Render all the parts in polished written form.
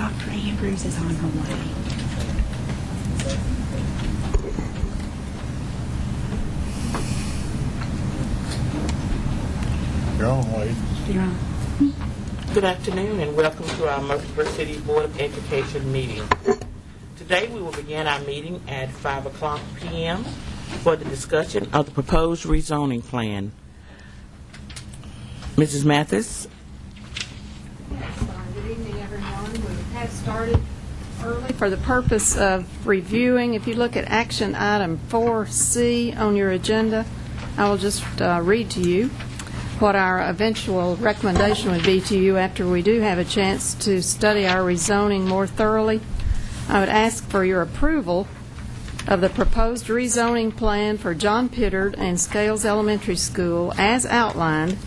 Dr. Andrews is on her way. You're on, Wade. You're on. Good afternoon and welcome to our Murfreesboro City Board of Education meeting. Today we will begin our meeting at 5 o'clock p.m. for the discussion of the proposed rezoning plan. Mrs. Mathis? Good evening, everyone. We have started early for the purpose of reviewing. If you look at action item 4C on your agenda, I will just read to you what our eventual recommendation would be to you after we do have a chance to study our rezoning more thoroughly. I would ask for your approval of the proposed rezoning plan for John Pittard and Scales Elementary School as outlined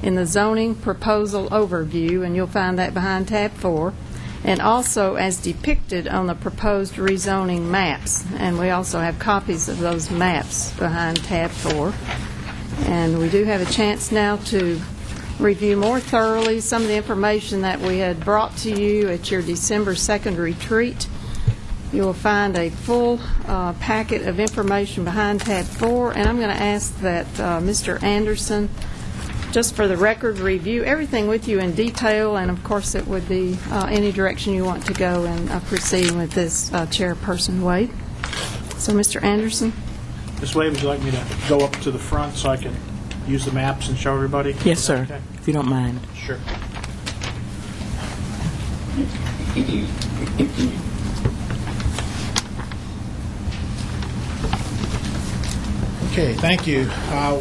in the zoning proposal overview, and you'll find that behind tab 4, and also as depicted on the proposed rezoning maps. And we also have copies of those maps behind tab 4. And we do have a chance now to review more thoroughly some of the information that we had brought to you at your December 2nd retreat. You will find a full packet of information behind tab 4, and I'm going to ask that Mr. Anderson, just for the record, review everything with you in detail, and of course it would be any direction you want to go in proceeding with this, Chairperson Wade. So, Mr. Anderson. Ms. Wade, would you like me to go up to the front so I can use the maps and show everybody? Yes, sir, Okay. if you don't mind. Sure. Okay, thank you.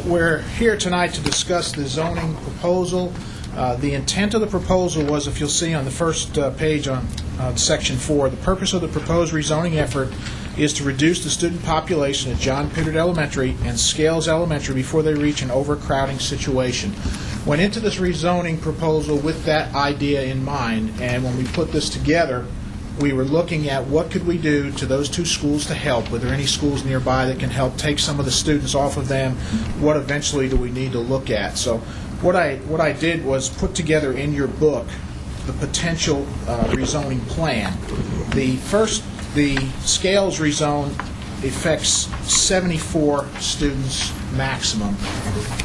We're here tonight to discuss the zoning proposal. The intent of the proposal was, if you'll see on the first page on Section 4, the purpose of the proposed rezoning effort is to reduce the student population at John Pittard Elementary and Scales Elementary before they reach an overcrowding situation. Went into this rezoning proposal with that idea in mind, and when we put this together, we were looking at what could we do to those two schools to help. Were there any schools nearby that can help take some of the students off of them? What eventually do we need to look at? So what I did was put together in your book the potential rezoning plan. The Scales rezone affects 74 students maximum.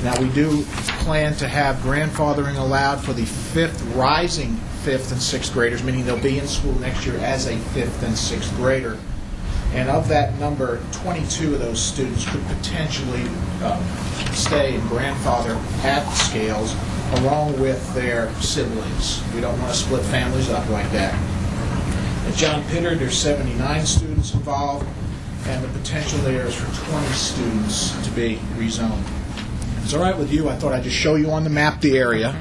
Now we do plan to have grandfathering allowed for the rising 5th and 6th graders, meaning they'll be in school next year as a 5th and 6th grader. And of that number, 22 of those students could potentially stay and grandfather at Scales along with their siblings. We don't want to split families up like that. At John Pittard, there's 79 students involved, and the potential there is for 20 students to be rezoned. If it's all right with you, I thought I'd just show you on the map the area,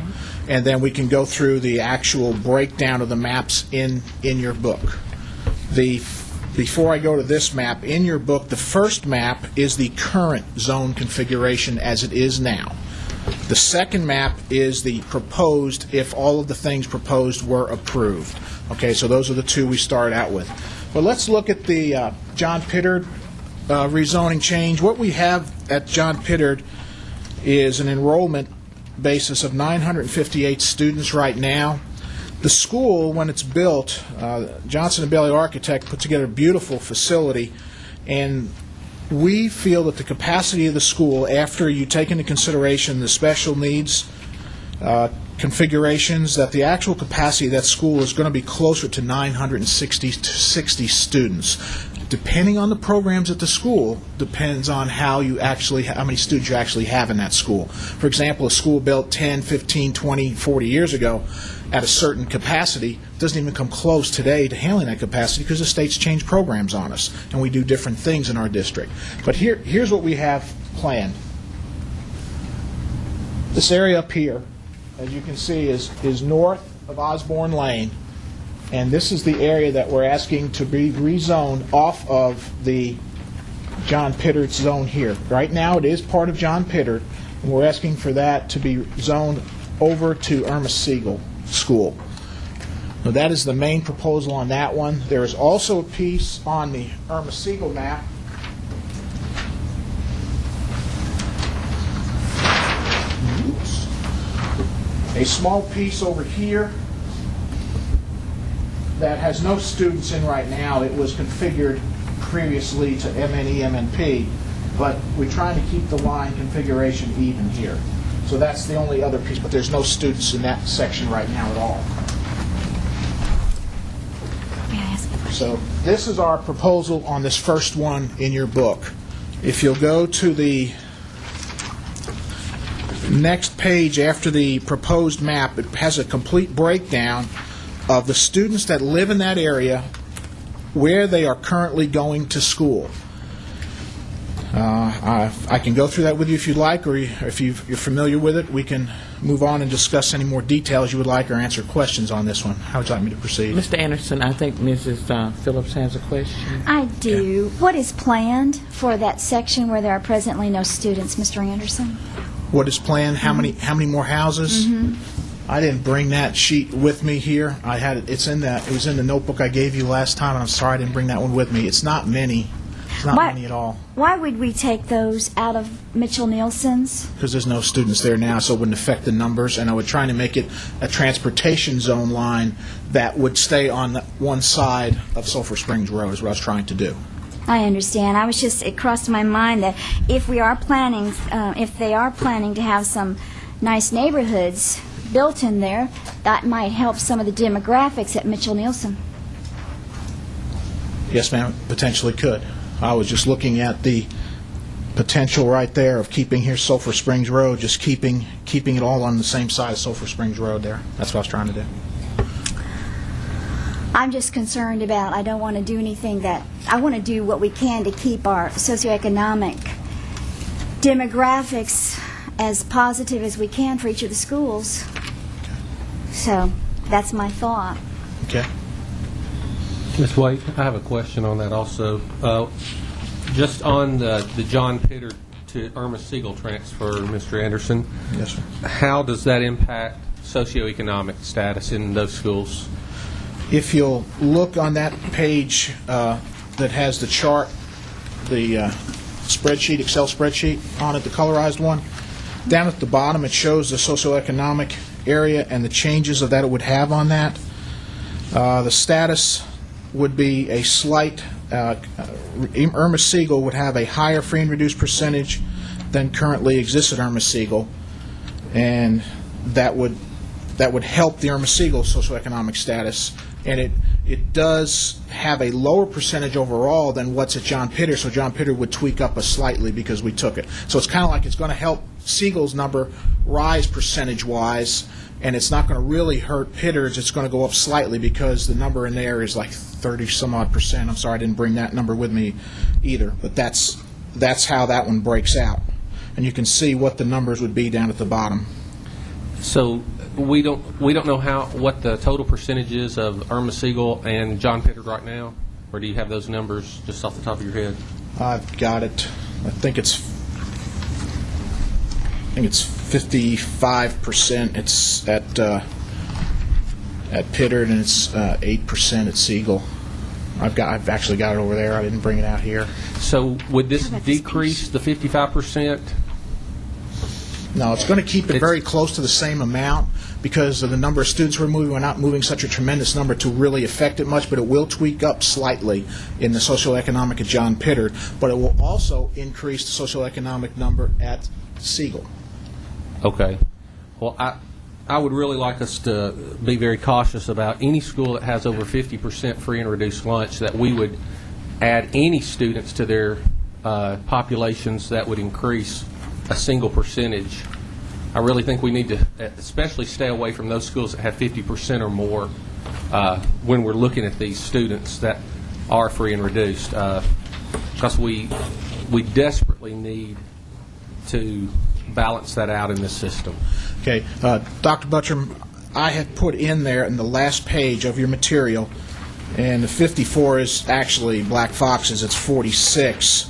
and then we can go through the actual breakdown of the maps in your book. Before I go to this map, in your book, the first map is the current zone configuration as it is now. The second map is the proposed, if all of the things proposed were approved. Okay, so those are the two we start out with. But let's look at the John Pittard rezoning change. What we have at John Pittard is an enrollment basis of 958 students right now. The school, when it's built, Johnson & Bailey Architect put together a beautiful facility, and we feel that the capacity of the school, after you take into consideration the special needs configurations, that the actual capacity of that school is going to be closer to 960 to 60 students. Depending on the programs at the school, depends on how many students you actually have in that school. For example, a school built 10, 15, 20, 40 years ago at a certain capacity doesn't even come close today to handling that capacity because the state's changed programs on us, and we do different things in our district. But here's what we have planned. This area up here, as you can see, is north of Osborne Lane, and this is the area that we're asking to be rezoned off of the John Pittard zone here. Right now it is part of John Pittard, and we're asking for that to be zoned over to Irma Siegel School. Now that is the main proposal on that one. There is also a piece on the Irma Siegel map a small piece over here that has no students in right now. It was configured previously to MNE, MNP, but we're trying to keep the line configuration even here. So that's the only other piece, but there's no students in that section right now at all. May I ask a question? So this is our proposal on this first one in your book. If you'll go to the next page after the proposed map, it has a complete breakdown of the students that live in that area, where they are currently going to school. I can go through that with you if you'd like, or if you're familiar with it, we can move on and discuss any more details you would like or answer questions on this one. How would you like me to proceed? Mr. Anderson, I think Mrs. Phillips has a question. I do. What is planned for that section where there are presently no students, Mr. Anderson? What is planned? How many more houses? I didn't bring that sheet with me here. I had it. It was in the notebook I gave you last time, and I'm sorry I didn't bring that one with me. It's not many. It's not many at all. Why would we take those out of Mitchell-Nielsen's? Because there's no students there now, so it wouldn't affect the numbers. And I would try to make it a transportation zone line that would stay on the one side of Sulphur Springs Road, is what I was trying to do. I understand. It crossed my mind that if they are planning to have some nice neighborhoods built in there, that might help some of the demographics at Mitchell-Nielsen. Yes, ma'am, potentially could. I was just looking at the potential right there of keeping here Sulphur Springs Road, just keeping it all on the same side of Sulphur Springs Road there. That's what I was trying to do. I'm just concerned about, I don't want to do anything I want to do what we can to keep our socioeconomic demographics as positive as we can for each of the schools. So that's my thought. Okay. Ms. White, I have a question on that also. Just on the John Pittard to Irma Siegel transfer, Mr. Anderson. Yes, sir. How does that impact socioeconomic status in those schools? If you'll look on that page that has the chart, the spreadsheet, Excel spreadsheet on it, the colorized one, down at the bottom it shows the socioeconomic area and the changes that it would have on that. The status would be a slight, Irma Siegel would have a higher free and reduced percentage than currently exists at Irma Siegel, and that would help the Irma Siegel socioeconomic status, and it does have a lower percentage overall than what's at John Pittard, so John Pittard would tweak up slightly because we took it. So it's kind of like it's going to help Siegel's number rise percentage-wise, and it's not going to really hurt Pittard's. It's going to go up slightly because the number in there is like 30-some-odd%. I'm sorry I didn't bring that number with me either, but that's how that one breaks out. And you can see what the numbers would be down at the bottom. So we don't know what the total percentage is of Irma Siegel and John Pittard right now, or do you have those numbers just off the top of your head? I've got it. I think it's 55%. It's at Pittard, and it's 8% at Siegel. I've actually got it over there. I didn't bring it out here. So would this decrease the 55%? No, it's going to keep it very close to the same amount because of the number of students we're moving. We're not moving such a tremendous number to really affect it much, but it will tweak up slightly in the socioeconomic at John Pittard, but it will also increase the socioeconomic number at Siegel. Okay. Well, I would really like us to be very cautious about any school that has over 50% free and reduced lunch, that we would add any students to their populations that would increase a single percentage. I really think we need to especially stay away from those schools that have 50% or more when we're looking at these students that are free and reduced, because we desperately need to balance that out in this system. Okay, Dr. Buttram, I had put in there in the last page of your material, and the 54 is actually Black Foxes. It's 46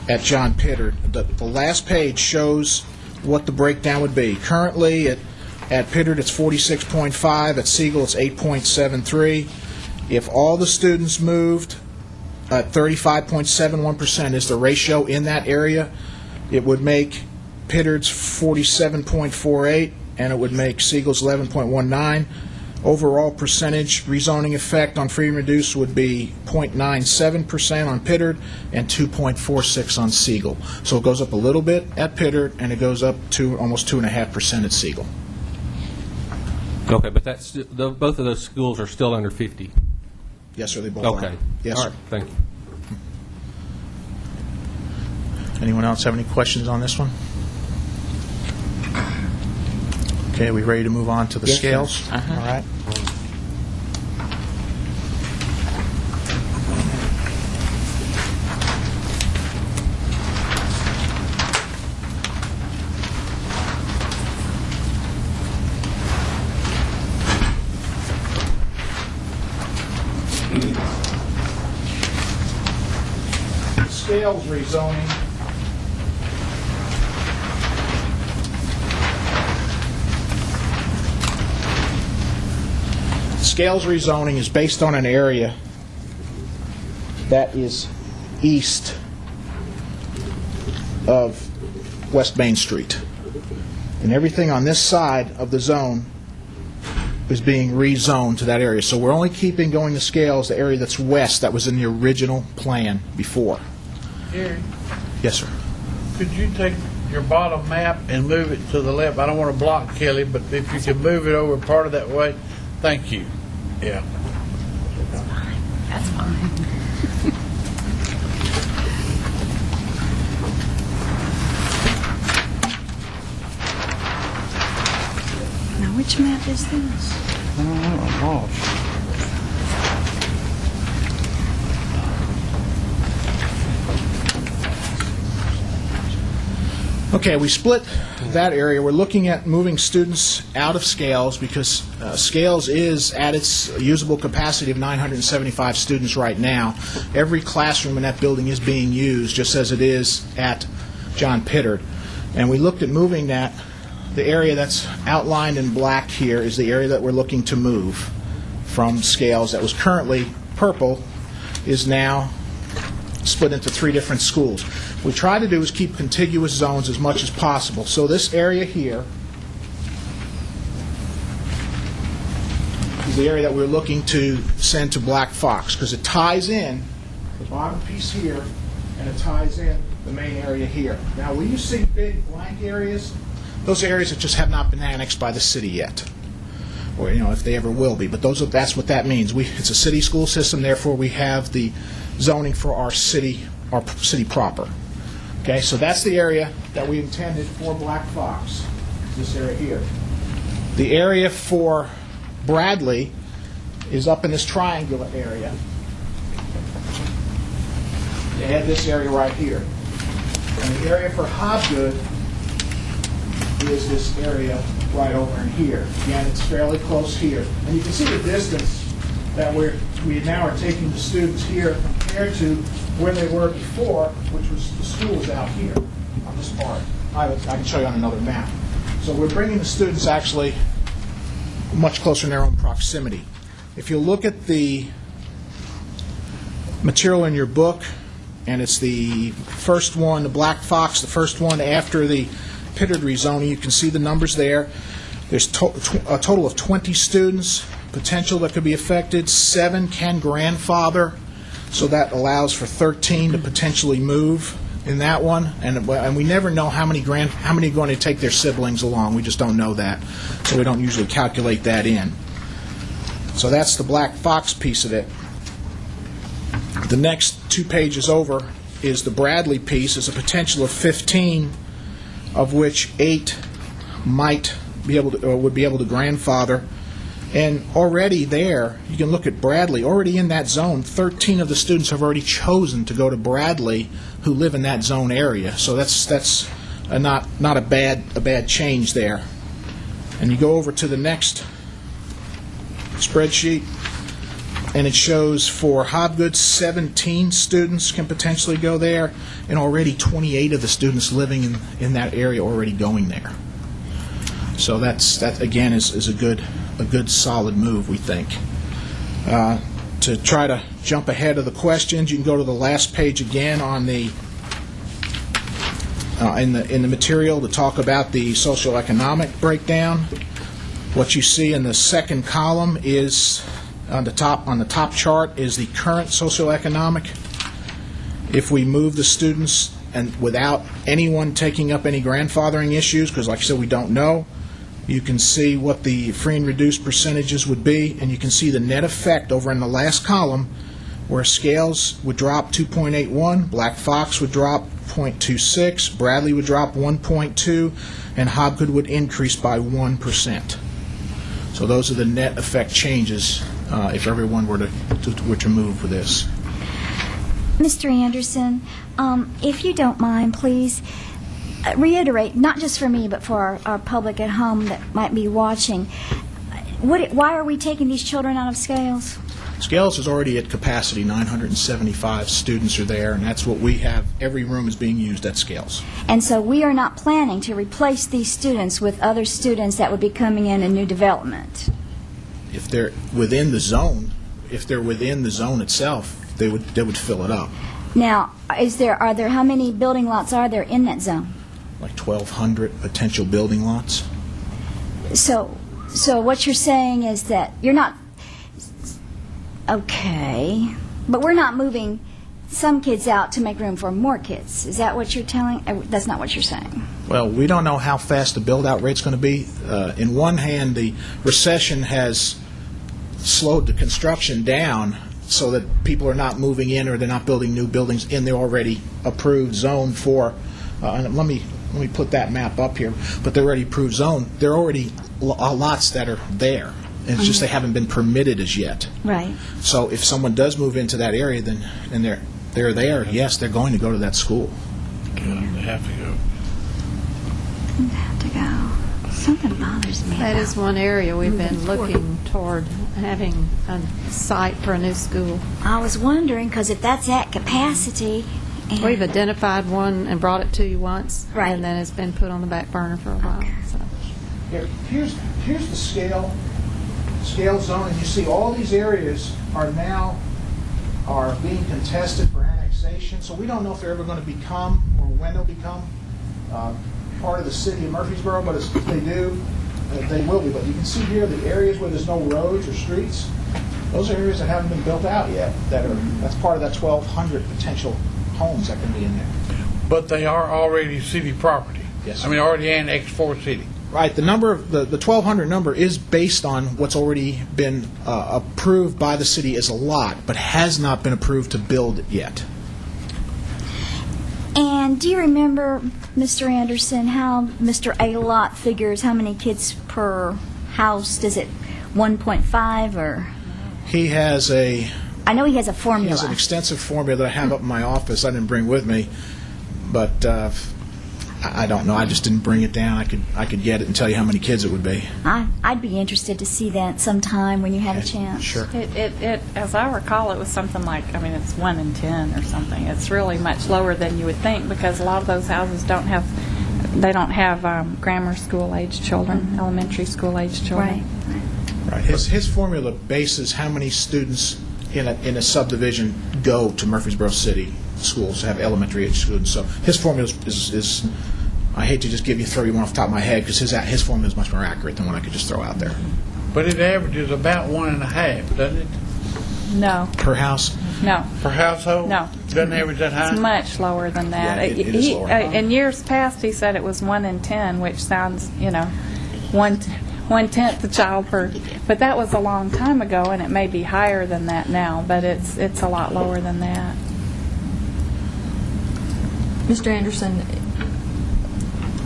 at John Pittard. The last page shows what the breakdown would be. Currently at Pittard it's 46.5, at Siegel it's 8.73. If all the students moved, 35.71% is the ratio in that area, it would make Pittard's 47.48, and it would make Siegel's 11.19. Overall percentage rezoning effect on free and reduced would be 0.97% on Pittard and 2.46 on Siegel. So it goes up a little bit at Pittard, and it goes up to almost 2.5% at Siegel. Okay, but that's both of those schools are still under 50. Yes, sir, they both Okay. are. Yes, All sir. right, thank you. Anyone else have any questions on this one? Okay, are we ready to move on to the Yes, sir. scales? Uh-huh. All right. Scales rezoning. Scales rezoning is based on an area that is east of West Main Street. And everything on this side of the zone is being rezoned to that area. So we're only keeping going to scales the area that's west that was in the original plan before. Gary, Yes, sir. could you take your bottom map and move it to the left? I don't want to block Kelly, but if you could move it over part of that way, thank you. Yeah. That's fine. Now, which map is this? I don't know, I'm lost. Okay, we split that area. We're looking at moving students out of Scales because Scales is at its usable capacity of 975 students right now. Every classroom in that building is being used, just as it is at John Pittard. And we looked at moving that. The area that's outlined in black here is the area that we're looking to move from Scales that was currently purple, is now split into 3 different schools. What we try to do is keep contiguous zones as much as possible. So this area here is the area that we're looking to send to Black Fox because it ties in the bottom piece here and it ties in the main area here. Now, when you see big blank areas, those are areas that just have not been annexed by the city yet, or if they ever will be. But that's what that means. It's a city school system, therefore we have the zoning for our city proper. Okay, so that's the area that we intended for Black Fox, this area here. The area for Bradley is up in this triangular area. They had this area right here. And the area for Hobgood is this area right over in here. Again, it's fairly close here. And you can see the distance that we now are taking the students here compared to where they were before, which was the school was out here on this part. I can show you on another map. So we're bringing the students actually much closer in their own proximity. If you look at the material in your book, and it's the first one, the Black Fox, the first one after the Pittard rezoning, you can see the numbers there. There's a total of 20 students potential that could be affected. 7 can grandfather, so that allows for 13 to potentially move in that one. And we never know how many are going to take their siblings along. We just don't know that, so we don't usually calculate that in. So that's the Black Fox piece of it. The next 2 pages over is the Bradley piece. It's a potential of 15, of which 8 might be able to, or would be able to grandfather. And already there, you can look at Bradley. Already in that zone, 13 of the students have already chosen to go to Bradley who live in that zone area. So that's not a bad change there. And you go over to the next spreadsheet, and it shows for Hobgood, 17 students can potentially go there, and already 28 of the students living in that area already going there. So that again is a good solid move, we think. To try to jump ahead of the questions, you can go to the last page again on the in the material to talk about the socioeconomic breakdown. What you see in the second column is, on the top chart, is the current socioeconomic. If we move the students and without anyone taking up any grandfathering issues, because like I said, we don't know, you can see what the free and reduced percentages would be, and you can see the net effect over in the last column, where Scales would drop 2.81, Black Fox would drop 0.26, Bradley would drop 1.2, and Hobgood would increase by 1%. So those are the net effect changes if everyone were to move with this. Mr. Anderson, if you don't mind, please reiterate, not just for me, but for our public at home that might be watching, why are we taking these children out of Scales? Scales is already at capacity. 975 students are there, and that's what we have. Every room is being used at Scales. And so we are not planning to replace these students with other students that would be coming in new development. If they're within the zone, itself, they would fill it up. Now, are there how many building lots are there in that zone? Like 1,200 potential building lots. So what you're saying is that you're not, okay, but we're not moving some kids out to make room for more kids. Is that what you're telling? That's not what you're saying. Well, we don't know how fast the build-out rate's going to be. In one hand, the recession has slowed the construction down so that people are not moving in or they're not building new buildings in the already approved zone for, and let me put that map up here, but they're already approved zone. There are already lots that are there. It's just they haven't been permitted as yet. Right. So if someone does move into that area, then and they're there, yes, they're going to go to that school. They have to go. They have to go. Something bothers me. That about is one area we've been moving forward. looking toward having a site for a new school. I was wondering, because if that's at capacity, and We've identified one and brought it to you once, Right. and then it's been put on the back burner for a while. So. Here's the scale zone, and you see all these areas are being contested for annexation. So we don't know if they're ever going to become or when they'll become part of the city of Murfreesboro. But if they do, they will be. But you can see here the areas where there's no roads or streets. Those are areas that haven't been built out yet. That's part of that 1,200 potential homes that can be in there. But they are already city property. Yes. I mean, already annexed for city. Right. The number, the 1,200 number is based on what's already been approved by the city as a lot, but has not been approved to build yet. And do you remember, Mr. Anderson, how Mr. A-Lot figures how many kids per house? Does it 1.5 or? He has I know he has a He formula. has an extensive formula that I have up in my office. I didn't bring with me, but I don't know. I just didn't bring it down. I could get it and tell you how many kids it would be. I'd be interested to see that sometime when you have a chance. Sure. It, as I recall, it was something like, it's 1 in 10 or something. It's really much lower than you would think because a lot of those houses don't have grammar school age children, elementary school age children. Right. Right. His formula bases how many students in a subdivision go to Murfreesboro City schools to have elementary age students. So his formula is I hate to just throw you one off the top of my head because his formula is much more accurate than what I could just throw out there. But it averages about 1.5, doesn't it? No, Per house? no. Per household? No. Doesn't average that high? It's much lower than that. Yeah, it is lower. In years past, he said it was 1 in 10, which sounds, 1/10 the child per. But that was a long time ago, and it may be higher than that now. But it's a lot lower than that. Mr. Anderson,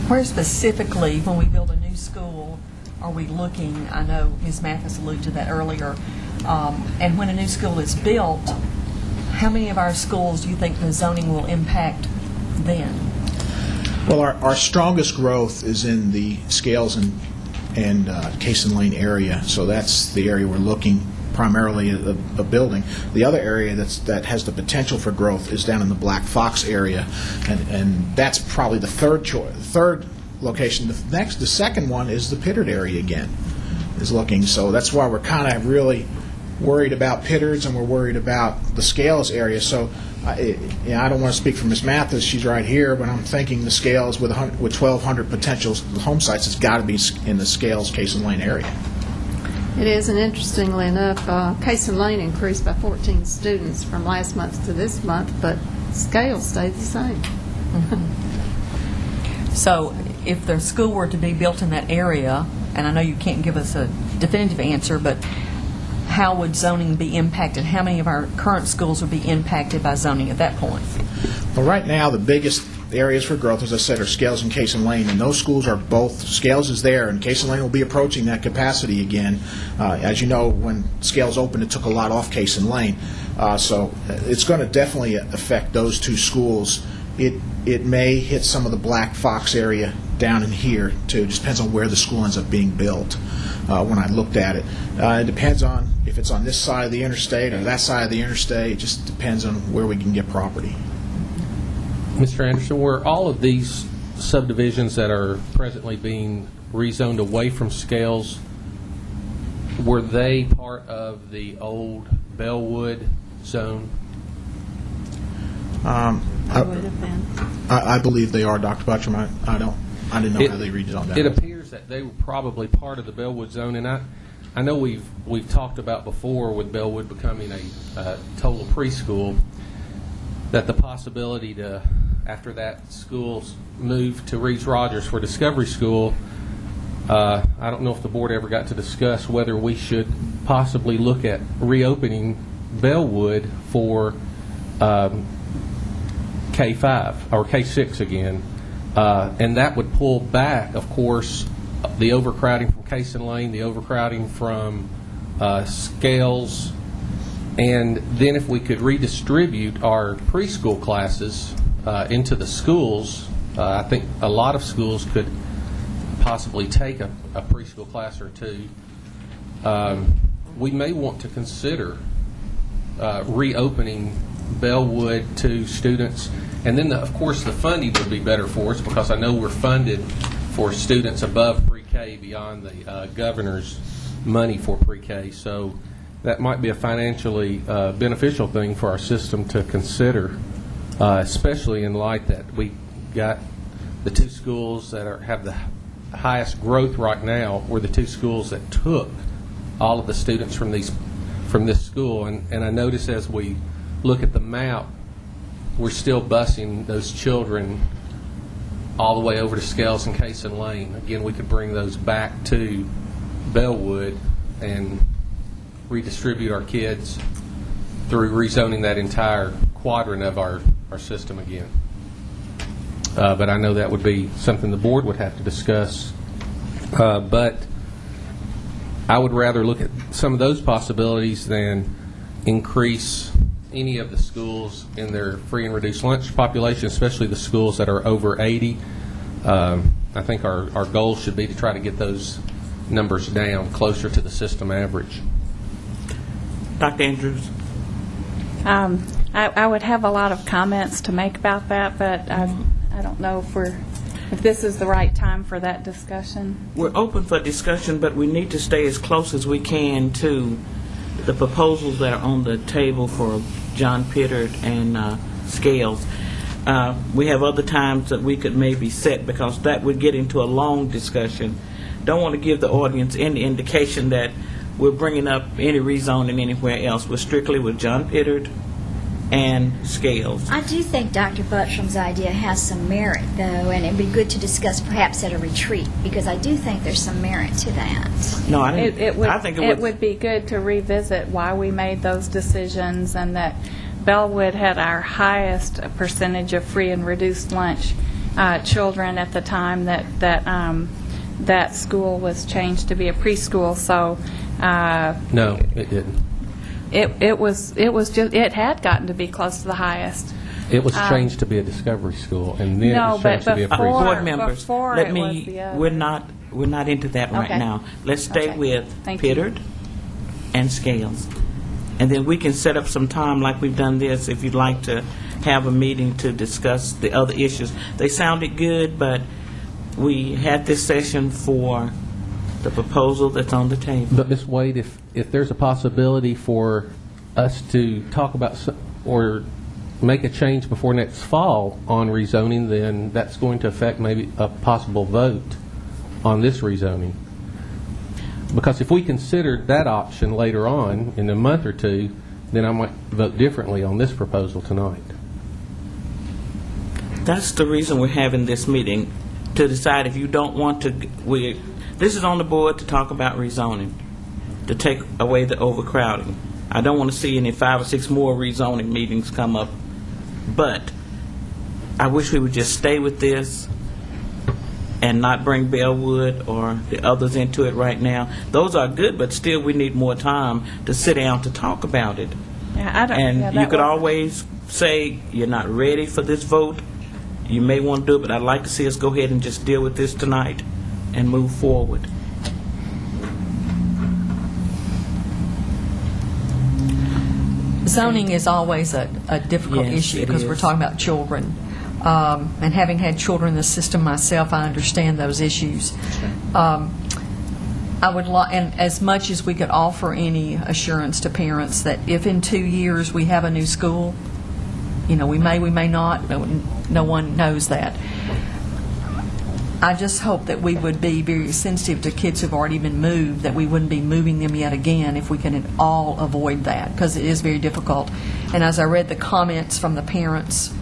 where specifically, when we build a new school, are we looking? I know Ms. Mathis alluded to that earlier. And when a new school is built, how many of our schools do you think the zoning will impact then? Well, our strongest growth is in the Scales and Cason Lane area, so that's the area we're looking primarily at a building. The other area that has the potential for growth is down in the Black Fox area, and that's probably the third location. The second one is the Pittard area again, is looking. So that's why we're kind of really worried about Pittards and we're worried about the Scales area. So I don't want to speak for Ms. Mathis, she's right here, but I'm thinking the Scales with 1,200 potential home sites, it's got to be in the Scales, Case and Lane area. It is, and interestingly enough, Case and Lane increased by 14 students from last month to this month, but Scale stayed the same. So if the school were to be built in that area, and I know you can't give us a definitive answer, but how would zoning be impacted? How many of our current schools would be impacted by zoning at that point? Well, right now, the biggest areas for growth, as I said, are Scales and Case and Lane, and those schools are both, Scales is there, and Case and Lane will be approaching that capacity again. As you know, when Scales opened, it took a lot off Case and Lane, so it's going to definitely affect those two schools. It may hit some of the Black Fox area down in here, too. It just depends on where the school ends up being built when I looked at it. It depends on if it's on this side of the interstate or that side of the interstate. It just depends on where we can get property. Mr. Anderson, were all of these subdivisions that are presently being rezoned away from Scales, were they part of the old Bellwood zone? I believe they are, Dr. Butcham. I didn't know how they redid that. It appears that they were probably part of the Bellwood zone, and I know we've talked about before with Bellwood becoming a total preschool, that the possibility to, after that school's moved to Reeves Rogers for Discovery School, I don't know if the board ever got to discuss whether we should possibly look at reopening Bellwood for K-5 or K-6 again, and that would pull back, of course, the overcrowding from Case and Lane, the overcrowding from Scales, and then if we could redistribute our preschool classes into the schools, I think a lot of schools could possibly take a preschool class or two. We may want to consider reopening Bellwood to students, and then of course the funding would be better for us, because I know we're funded for students above pre-K beyond the governor's money for pre-K, so that might be a financially beneficial thing for our system to consider, especially in light that we got the two schools that have the highest growth right now were the two schools that took all of the students from this school, and I notice as we look at the map, we're still busing those children all the way over to Scales and Case and Lane. Again, we could bring those back to Bellwood and redistribute our kids through rezoning that entire quadrant of our system again. But I know that would be something the board would have to discuss. But I would rather look at some of those possibilities than increase any of the schools in their free and reduced lunch population, especially the schools that are over 80. I think our goal should be to try to get those numbers down closer to the system average. Dr. Andrews? I would have a lot of comments to make about that, but I don't know if this is the right time for that discussion. We're open for discussion, but we need to stay as close as we can to the proposals that are on the table for John Pittard and Scales. We have other times that we could maybe set, because that would get into a long discussion. Don't want to give the audience any indication that we're bringing up any rezoning anywhere else. We're strictly with John Pittard and Scales. I do think Dr. Buttram's idea has some merit, though, and it'd be good to discuss perhaps at a retreat, because I do think there's some merit to that. No, I didn't. I think it would be good to revisit why we made those decisions, and that Bellwood had our highest percentage of free and reduced lunch children at the time that school was changed to be a preschool. So No, it didn't. It had gotten to be close to the highest. It was changed to be a Discovery School, and then it was changed to be a before- Board members, before let it me. was the other. We're not into that right Okay. now. Let's stay Okay. with Thank you. Pittard and Scales, and then we can set up some time like we've done this. If you'd like to have a meeting to discuss the other issues, they sounded good, but we had this session for the proposal that's on the table. But Ms. Wade, if there's a possibility for us to talk about or make a change before next fall on rezoning, then that's going to affect maybe a possible vote on this rezoning. Because if we considered that option later on in a month or two, then I might vote differently on this proposal tonight. That's the reason we're having this meeting, to decide if you don't want to, this is on the board to talk about rezoning, to take away the overcrowding. I don't want to see any 5 or 6 more rezoning meetings come up, but I wish we would just stay with this and not bring Bellwood or the others into it right now. Those are good, but still we need more time to sit down to talk about it. Yeah, And you could always say you're not ready for this vote. You may want to do it, but I'd like to see us go ahead and just deal with this tonight and move forward. Zoning is always a difficult Yes, issue it because we're is. talking about children. And having had children in the system myself, I understand those issues. I would like, and as much as we could offer any assurance to parents that if in 2 years we have a new school, we may not, no one knows that. I just hope that we would be very sensitive to kids who've already been moved, that we wouldn't be moving them yet again if we can at all avoid that, because it is very difficult. And as I read the comments from the parents,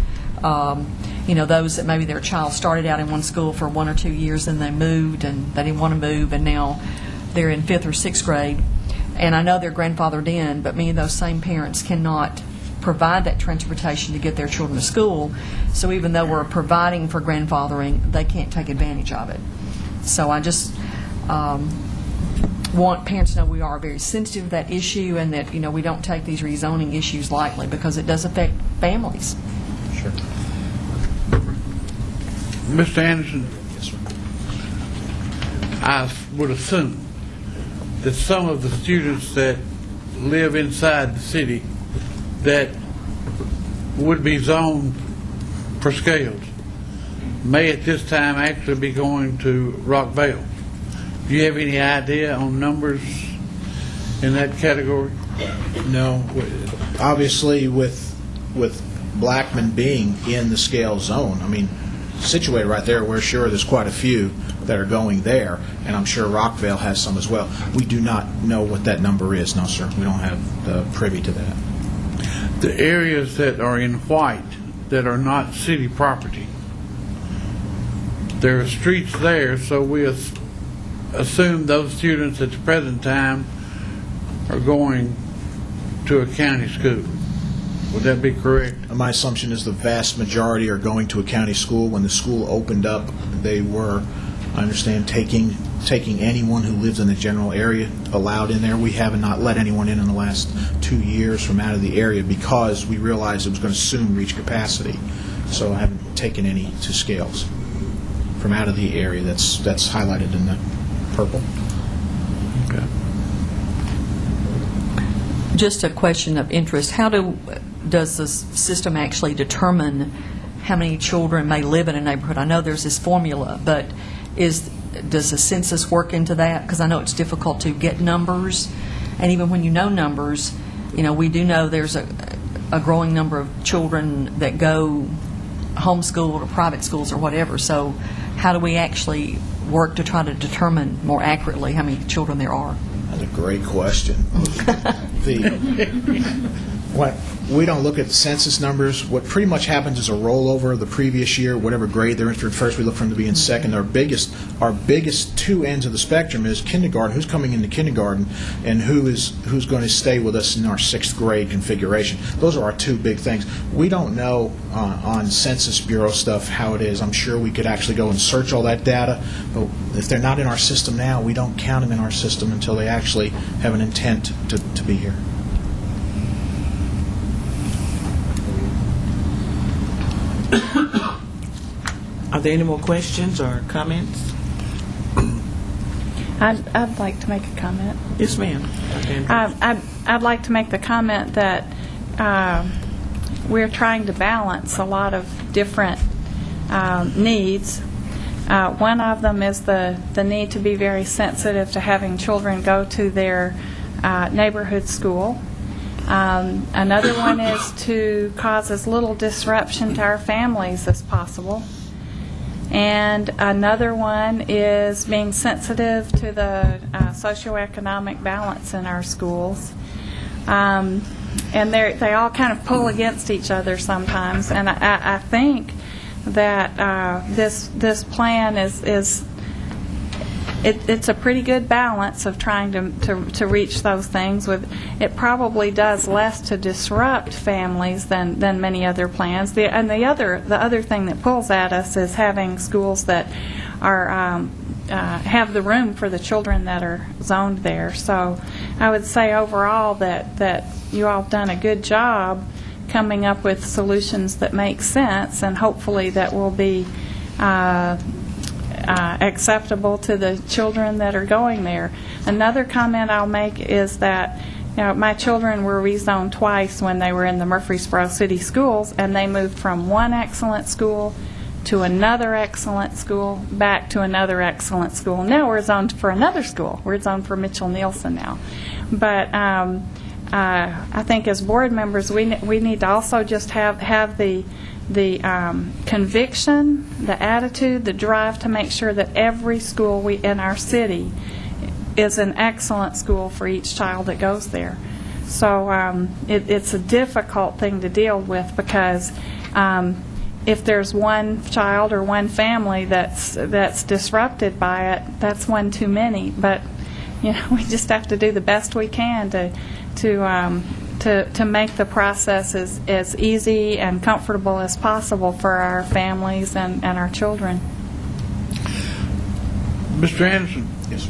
those that maybe their child started out in one school for 1 or 2 years and they moved and they didn't want to move and now they're in 5th or 6th grade. And I know they're grandfathered in, but many of those same parents cannot provide that transportation to get their children to school. So even though we're providing for grandfathering, they can't take advantage of it. So I just want parents to know we are very sensitive to that issue and that we don't take these rezoning issues lightly because it does affect families. Sure. Mr. Anderson, I would assume that some of the students that live inside the city that would be zoned for scales may at this time actually be going to Rockvale. Do you have any idea on numbers in that category? No. Obviously, with Blackman being in the scale zone, I mean, situated right there, we're sure there's quite a few that are going there, and I'm sure Rockvale has some as well. We do not know what that number is, no, sir. We don't have the privy to that. The areas that are in white that are not city property, there are streets there, so we assume those students at the present time are going to a county school. Would that be correct? My assumption is the vast majority are going to a county school. When the school opened up, they were, I understand, taking anyone who lives in the general area allowed in there. We have not let anyone in the last 2 years from out of the area because we realized it was going to soon reach capacity. So I haven't taken any to scales from out of the area. That's highlighted in the purple. Okay. Just a question of interest. How does the system actually determine how many children may live in a neighborhood? I know there's this formula, but does the census work into that? Because I know it's difficult to get numbers, and even when you know numbers, we do know there's a growing number of children that go homeschooled or private schools or whatever. So how do we actually work to try to determine more accurately how many children there are? That's a great question. We don't look at the census numbers. What pretty much happens is a rollover of the previous year, whatever grade they're in first, we look for them to be in second. Our biggest two ends of the spectrum is kindergarten, who's coming into kindergarten, and who's going to stay with us in our 6th grade configuration. Those are our two big things. We don't know on Census Bureau stuff how it is. I'm sure we could actually go and search all that data, but if they're not in our system now, we don't count them in our system until they actually have an intent to be here. Are there any more questions or comments? I'd like to make a comment. Yes, ma'am. I'd like to make the comment that we're trying to balance a lot of different needs. One of them is the need to be very sensitive to having children go to their neighborhood school. Another one is to cause as little disruption to our families as possible. And another one is being sensitive to the socioeconomic balance in our schools. And they all kind of pull against each other sometimes. And I think that this plan it's a pretty good balance of trying to reach those things. It probably does less to disrupt families than many other plans. The other thing that pulls at us is having schools that are have the room for the children that are zoned there. So I would say overall that you all have done a good job coming up with solutions that make sense, and hopefully that will be acceptable to the children that are going there. Another comment I'll make is that my children were rezoned twice when they were in the Murfreesboro City Schools, and they moved from one excellent school to another excellent school, back to another excellent school. Now we're zoned for another school. We're zoned for Mitchell-Nielsen now. But I think as board members, we need to also just have the conviction, the attitude, the drive to make sure that every school in our city is an excellent school for each child that goes there. So it's a difficult thing to deal with, because if there's one child or one family that's disrupted by it, that's one too many. But we just have to do the best we can to make the process as easy and comfortable as possible for our families and our children. Mr. Anderson, Yes.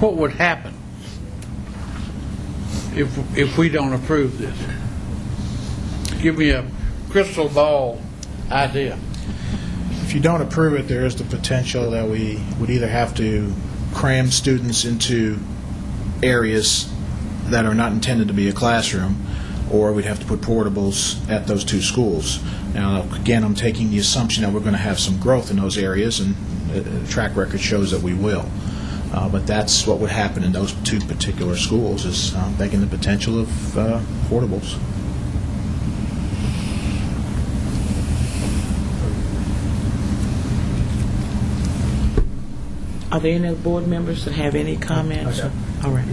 what would happen if we don't approve this? Give me a crystal ball idea. If you don't approve it, there is the potential that we would either have to cram students into areas that are not intended to be a classroom, or we'd have to put portables at those two schools. Now, again, I'm taking the assumption that we're going to have some growth in those areas, and the track record shows that we will. But that's what would happen in those two particular schools, is begging the potential of portables. Are there any other board members that have any comments? All right.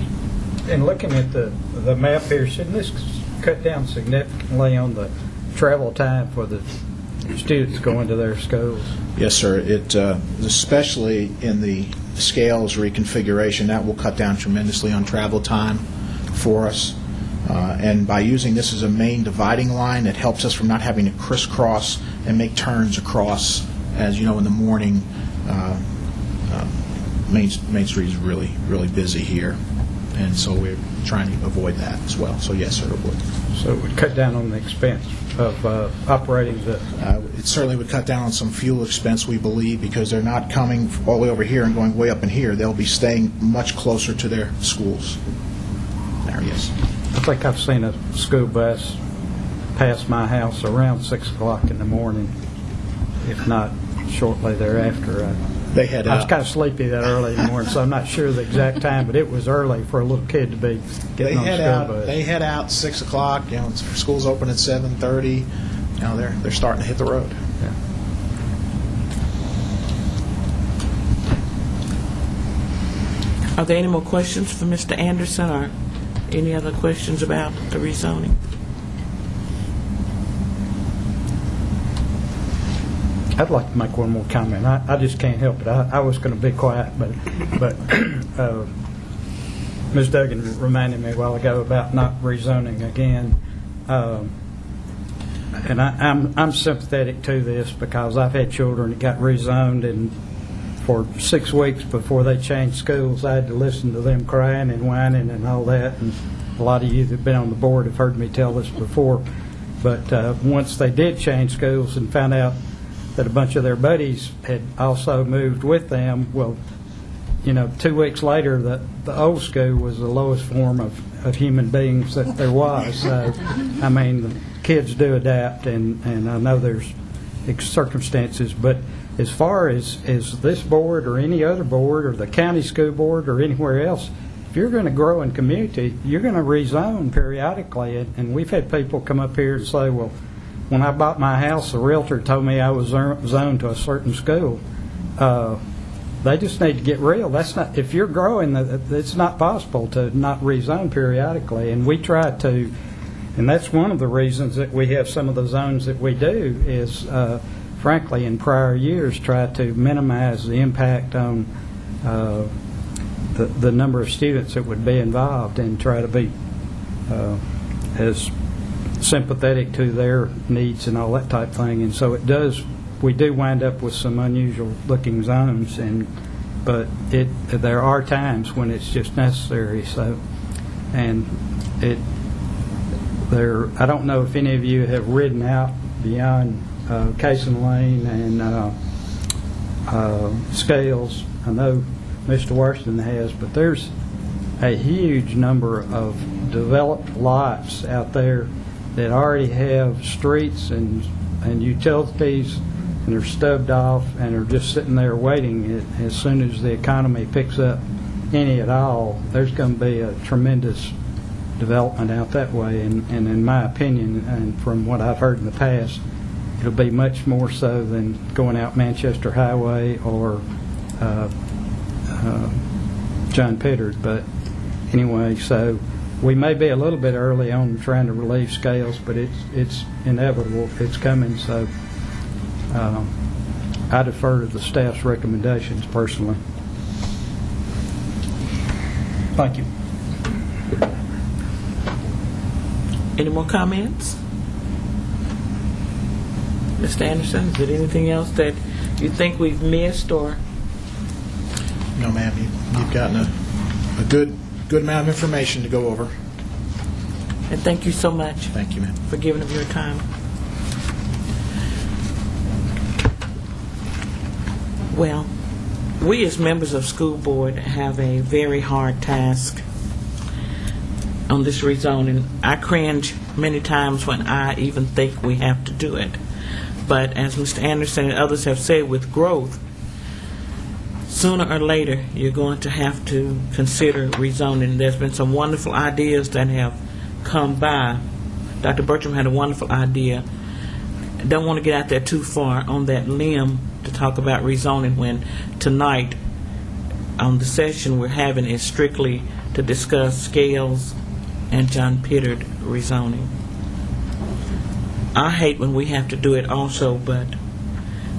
In looking at the map here, shouldn't this cut down significantly on the travel time for the students going to their schools? Yes, sir. It especially in the scales reconfiguration, that will cut down tremendously on travel time for us. And by using this as a main dividing line, it helps us from not having to crisscross and make turns across. As you know, in the morning, Main Street is really, really busy here, and so we're trying to avoid that as well. So yes, sir, it would. So it would cut down on the expense of operating the... It certainly would cut down on some fuel expense, we believe, because they're not coming all the way over here and going way up in here. They'll be staying much closer to their schools. There, yes. I think I've seen a school bus pass my house around 6 o'clock in the morning, if not shortly thereafter. They head I was out. kind of sleepy that early in the morning, so I'm not sure the exact time, but it was early for a little kid to be getting on the school bus. They head out 6 o'clock. School's open at 7:30. They're starting to hit the road. Yeah. Are there any more questions for Mr. Anderson, or any other questions about the rezoning? I'd like to make one more comment. I just can't help it. I was going to be quiet, but Ms. Duggan reminded me a while ago about not rezoning again. And I'm sympathetic to this, because I've had children that got rezoned, and for 6 weeks before they changed schools, I had to listen to them crying and whining and all that. And a lot of you that have been on the board have heard me tell this before. But once they did change schools and found out that a bunch of their buddies had also moved with them, well, 2 weeks later, the old school was the lowest form of human beings that there was. So, I mean, the kids do adapt, and I know there's circumstances, but as far as this board or any other board or the county school board or anywhere else, if you're going to grow in community, you're going to rezone periodically. And we've had people come up here and say, well, when I bought my house, the realtor told me I was zoned to a certain school. They just need to get real. That's not, if you're growing, it's not possible to not rezone periodically. And we try to, and that's one of the reasons that we have some of the zones that we do is, frankly, in prior years, try to minimize the impact on the number of students that would be involved and try to be as sympathetic to their needs and all that type of thing. And so we do wind up with some unusual looking zones, but there are times when it's just necessary. So, and I don't know if any of you have ridden out beyond Cason Lane and Scales. I know Mr. Washington has, but there's a huge number of developed lots out there that already have streets and utilities, and they're stubbed off and are just sitting there waiting. As soon as the economy picks up any at all, there's going to be a tremendous development out that way. And in my opinion, and from what I've heard in the past, it'll be much more so than going out Manchester Highway or John Pittard. But anyway, so we may be a little bit early on trying to relieve Scales, but it's inevitable. It's coming. So I defer to the staff's recommendations personally. Thank you. Any more comments? Mr. Anderson, is there anything else that you think we've missed or? No, ma'am. You've gotten a good amount of information to go over. And thank you so much. Thank you, ma'am. For giving up your time. Well, we as members of school board have a very hard task on this rezoning. I cringe many times when I even think we have to do it. But as Mr. Anderson and others have said, with growth, sooner or later you're going to have to consider rezoning. There's been some wonderful ideas that have come by. Dr. Bertram had a wonderful idea. I don't want to get out there too far on that limb to talk about rezoning when tonight on the session we're having is strictly to discuss Scales and John Pittard rezoning. I hate when we have to do it also, but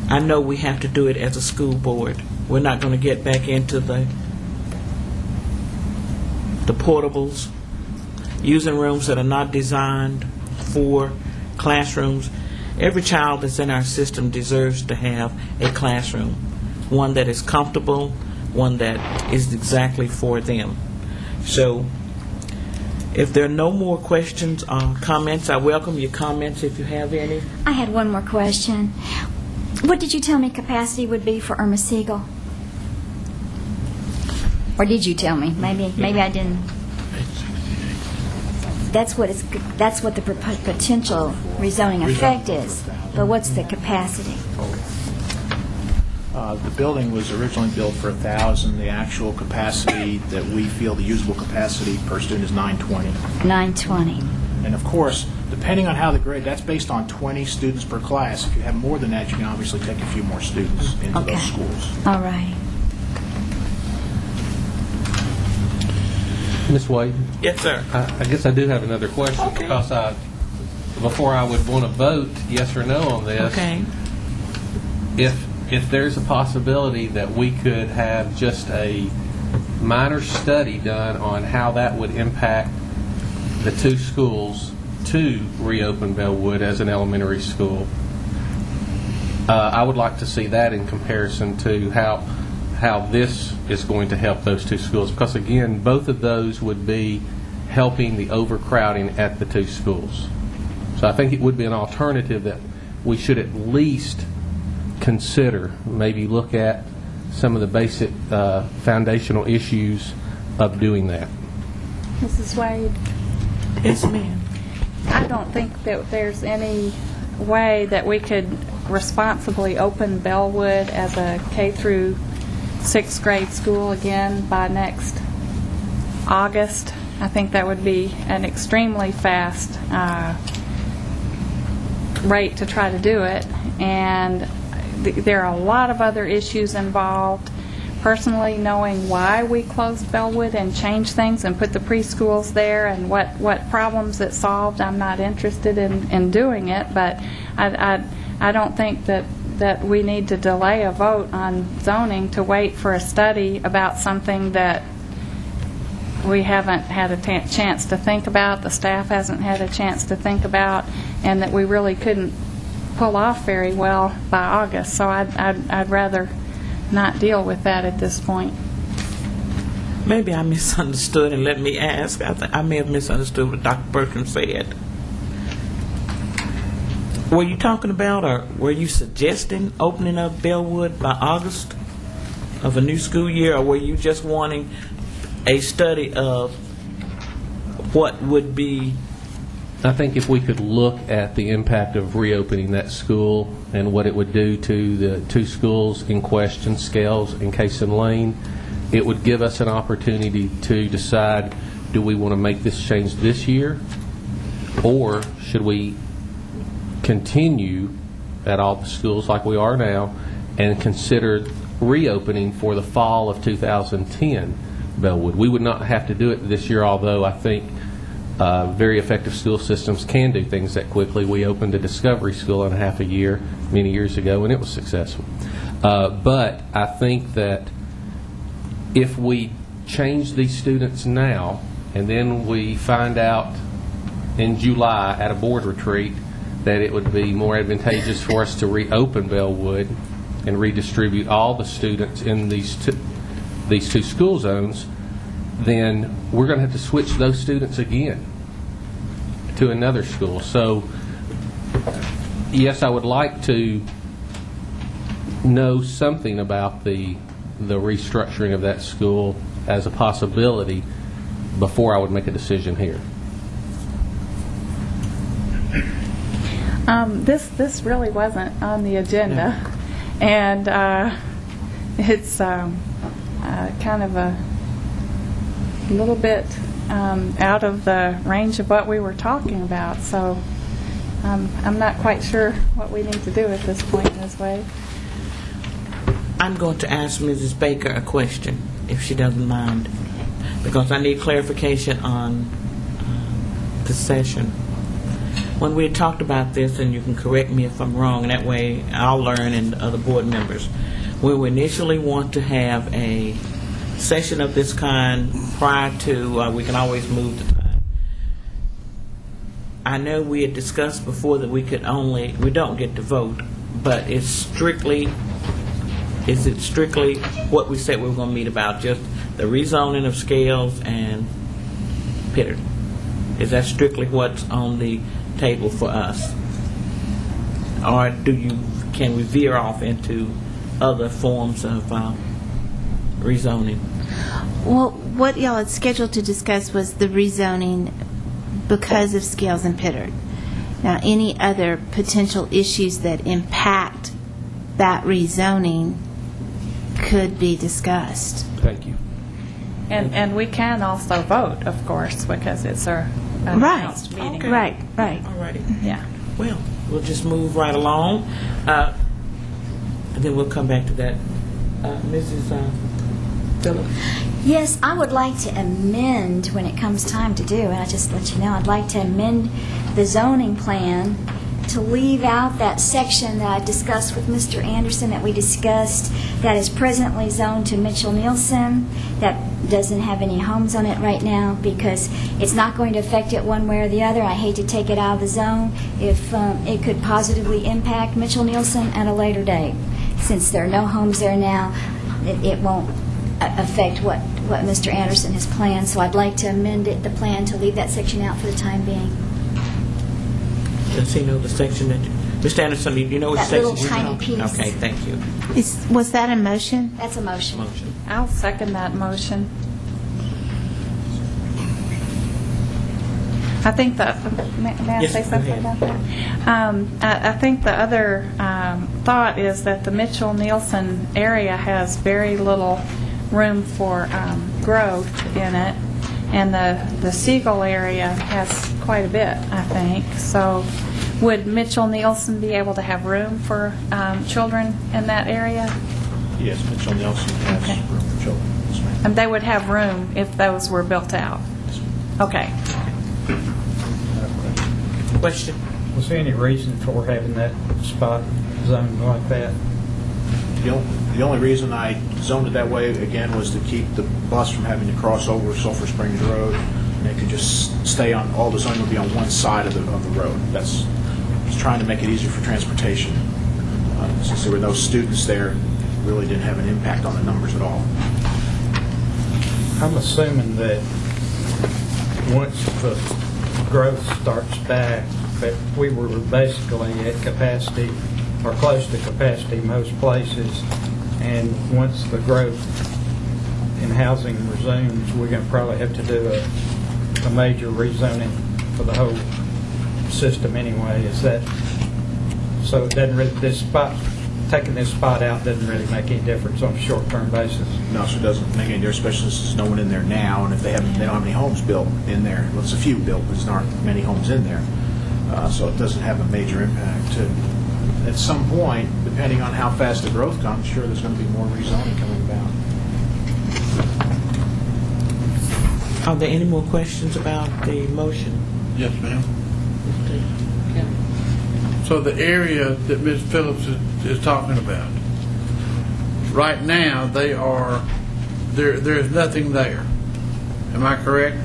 I know we have to do it as a school board. We're not going to get back into the portables, using rooms that are not designed for classrooms. Every child that's in our system deserves to have a classroom, one that is comfortable, one that is exactly for them. So if there are no more questions or comments, I welcome your comments if you have any. I had one more question. What did you tell me capacity would be for Irma Siegel? Or did you tell me? Maybe I didn't. That's what the potential rezoning effect is. But what's the capacity? The building was originally built for 1,000. The actual capacity that we feel the usable capacity per student is 920. 920. And of course, depending on how the grade, that's based on 20 students per class. If you have more than that, you can obviously take a few more students into those schools. All right. Ms. Wade? Yes, sir. I guess I do have another question. Okay. Because before I would want to vote yes or no on this, Okay. if there's a possibility that we could have just a minor study done on how that would impact the two schools to reopen Bellwood as an elementary school, I would like to see that in comparison to how this is going to help those two schools. Because, again, both of those would be helping the overcrowding at the two schools. So I think it would be an alternative that we should at least consider, maybe look at some of the basic foundational issues of doing that. Mrs. Wade? Yes, ma'am. I don't think that there's any way that we could responsibly open Bellwood as a K through 6th grade school again by next August. I think that would be an extremely fast rate to try to do it, and there are a lot of other issues involved. Personally, knowing why we closed Bellwood and changed things and put the preschools there and what problems it solved, I'm not interested in doing it, but I don't think that we need to delay a vote on zoning to wait for a study about something that we haven't had a chance to think about, the staff hasn't had a chance to think about, and that we really couldn't pull off very well by August. So I'd rather not deal with that at this point. Maybe I misunderstood, and let me ask. I may have misunderstood what Dr. Bertram said. Were you talking about, or were you suggesting opening up Bellwood by August of a new school year, or were you just wanting a study of what would be? I think if we could look at the impact of reopening that school and what it would do to the two schools in question, Scales and Cason Lane, it would give us an opportunity to decide, do we want to make this change this year, or should we continue at all the schools like we are now and consider reopening for the fall of 2010 Bellwood. We would not have to do it this year, although I think very effective school systems can do things that quickly. We opened a Discovery School in half a year many years ago, and it was successful. But I think that if we change these students now, and then we find out in July at a board retreat that it would be more advantageous for us to reopen Bellwood and redistribute all the students in these two school zones, then we're going to have to switch those students again to another school. So, yes, I would like to know something about the restructuring of that school as a possibility before I would make a decision here. This really wasn't on the agenda, and it's kind of a little bit out of the range of what we were talking about. So I'm not quite sure what we need to do at this point in this way. I'm going to ask Mrs. Baker a question, if she doesn't mind, because I need clarification on the session. When we had talked about this, and you can correct me if I'm wrong, and that way I'll learn and the other board members, we would initially want to have a session of this kind prior to, we can always move the time. I know we had discussed before that we don't get to vote, but is it strictly what we said we were going to meet about, just the rezoning of Scales and Pittard? Is that strictly what's on the table for us, or can we veer off into other forms of rezoning? Well, what y'all had scheduled to discuss was the rezoning because of Scales and Pittard. Now, any other potential issues that impact that rezoning could be discussed. Thank you. And we can also vote, of course, because it's an announced meeting. Okay. Right. All righty. Yeah. Well, we'll just move right along, and then we'll come back to that. Mrs. Phillips? Yes, I would like to amend when it comes time to do, and I just let you know, I'd like to amend the zoning plan to leave out that section that I discussed with Mr. Anderson that we discussed that is presently zoned to Mitchell-Nielsen, that doesn't have any homes on it right now, because it's not going to affect it one way or the other. I hate to take it out of the zone if it could positively impact Mitchell-Nielsen at a later date. Since there are no homes there now, it won't affect what Mr. Anderson has planned, so I'd like to amend the plan to leave that section out for the time being. Does he know the section that Mr. Anderson, do you know which That section? little tiny piece. Okay, thank you. Was that a motion? That's a motion. I'll second that motion. I think may I Yes, say go something ahead. about that? I think the other thought is that the Mitchell-Nielsen area has very little room for growth in it, And the Siegel area has quite a bit, I think. So would Mitchell Nielsen be able to have room for children in that area? Yes, Mitchell Nelson has Okay. room for children. Yes, ma'am. And they would have room if those were built out? Okay. Question? Was there any reason for having that spot zoned like that? The only reason I zoned it that way, again, was to keep the bus from having to cross over Sulphur Springs Road, and they could just stay on, all the zoning would be on one side of the road. That's just trying to make it easier for transportation. Since there were no students there, it really didn't have an impact on the numbers at all. I'm assuming that once the growth starts back, that we were basically at capacity or close to capacity most places, and once the growth in housing resumes, we're going to probably have to do a major rezoning for the whole system anyway. Is that so? It doesn't really, this spot, taking this spot out doesn't really make any difference on a short-term basis. No, so it doesn't make any difference, especially since there's no one in there now, and if they don't have any homes built in there. Well, there's a few built, but there aren't many homes in there. So it doesn't have a major impact. At some point, depending on how fast the growth comes, sure, there's going to be more rezoning coming about. Are there any more questions about the motion? Yes, ma'am. So the area that Ms. Phillips is talking about, right now, there's nothing there. Am I correct?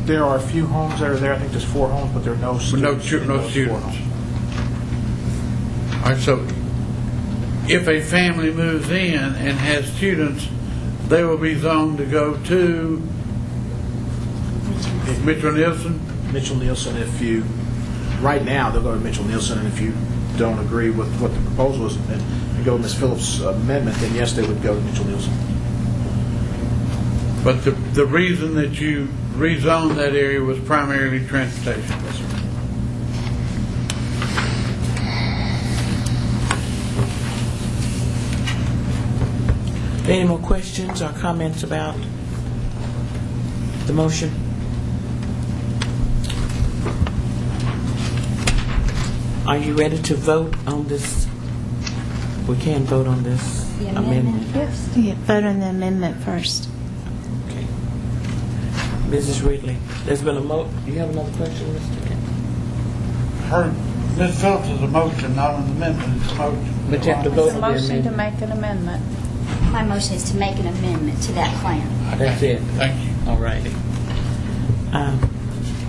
There are a few homes that are there. I think there's 4 homes, but there are no students. No students. All right, so if a family moves in and has students, they will be zoned to go to Mitchell Nielsen? Mitchell Nielsen, right now, they'll go to Mitchell Nielsen, and if you don't agree with what the proposal is and go with Ms. Phillips' amendment, then yes, they would go to Mitchell Nielsen. But the reason that you rezoned that area was primarily transportation. Yes, sir. Any more questions or comments about the motion? Are you ready to vote on this? We can vote on this The amendment. Yes. Yeah, vote on the amendment first. Okay. Mrs. Ridley, there's been a you have another question, Mr. Kent? Her, Ms. Phillips is a motion, not an amendment, it's a motion. But you have to vote It's a on the motion to amendment. make an amendment. My motion is to make an amendment to that plan. That's it. Thank you. All righty.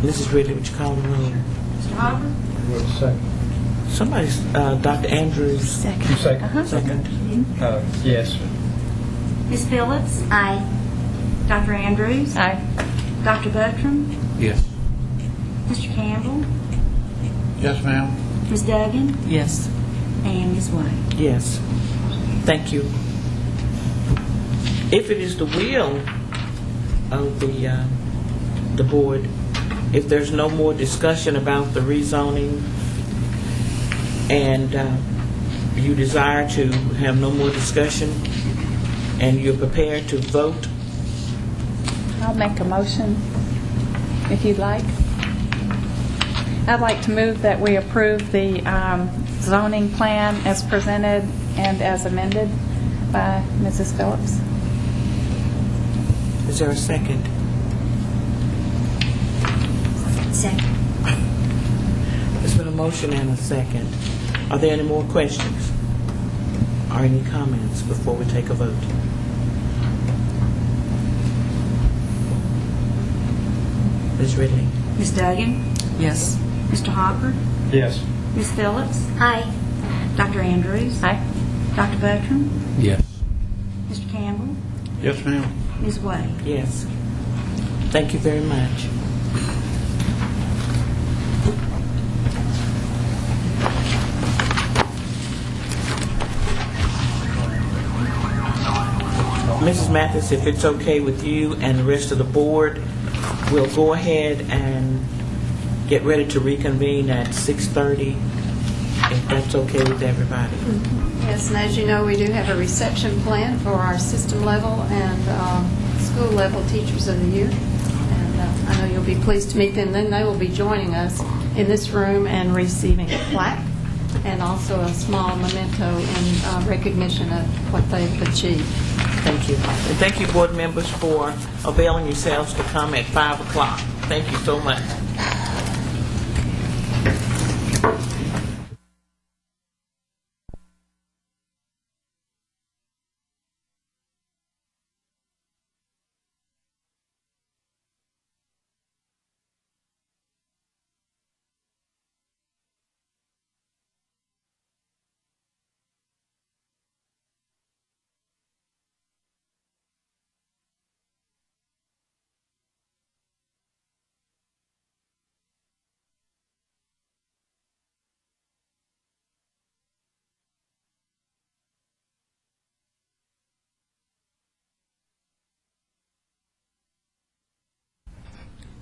Mrs. Ridley, would you call the roll? Mr. Hopper? Second. Somebody's, Dr. Andrews. Second. Second. Second. Yes. Ms. Phillips? Aye. Dr. Andrews? Aye. Dr. Buttram? Yes. Mr. Campbell? Yes, ma'am. Ms. Duggan? Yes. And Ms. White? Yes. Thank you. If it is the will of the board, if there's no more discussion about the rezoning and you desire to have no more discussion and you're prepared to vote, I'll make a motion, if you'd like. I'd like to move that we approve the zoning plan as presented and as amended by Mrs. Phillips. is there a second? Second. There's been a motion and a second. Are there any more questions or any comments before we take a vote? Ms. Ridley? Ms. Duggan? Yes. Mr. Hopper? Yes. Ms. Phillips? Aye. Dr. Andrews? Aye. Dr. Buttram? Yes. Mr. Campbell? Yes, ma'am. Ms. White? Yes. Thank you very much. Mrs. Mathis, if it's okay with you and the rest of the board, we'll go ahead and get ready to reconvene at 6:30, if that's okay with everybody. Yes, and as you know, we do have a reception plan for our system level and school level teachers of the year. And you'll be pleased to meet them. Then they will be joining us in this room and receiving a plaque and also a small memento in recognition of what they've achieved. Thank you. And thank you, board members, for availing yourselves to come at 5 o'clock. Thank you so much.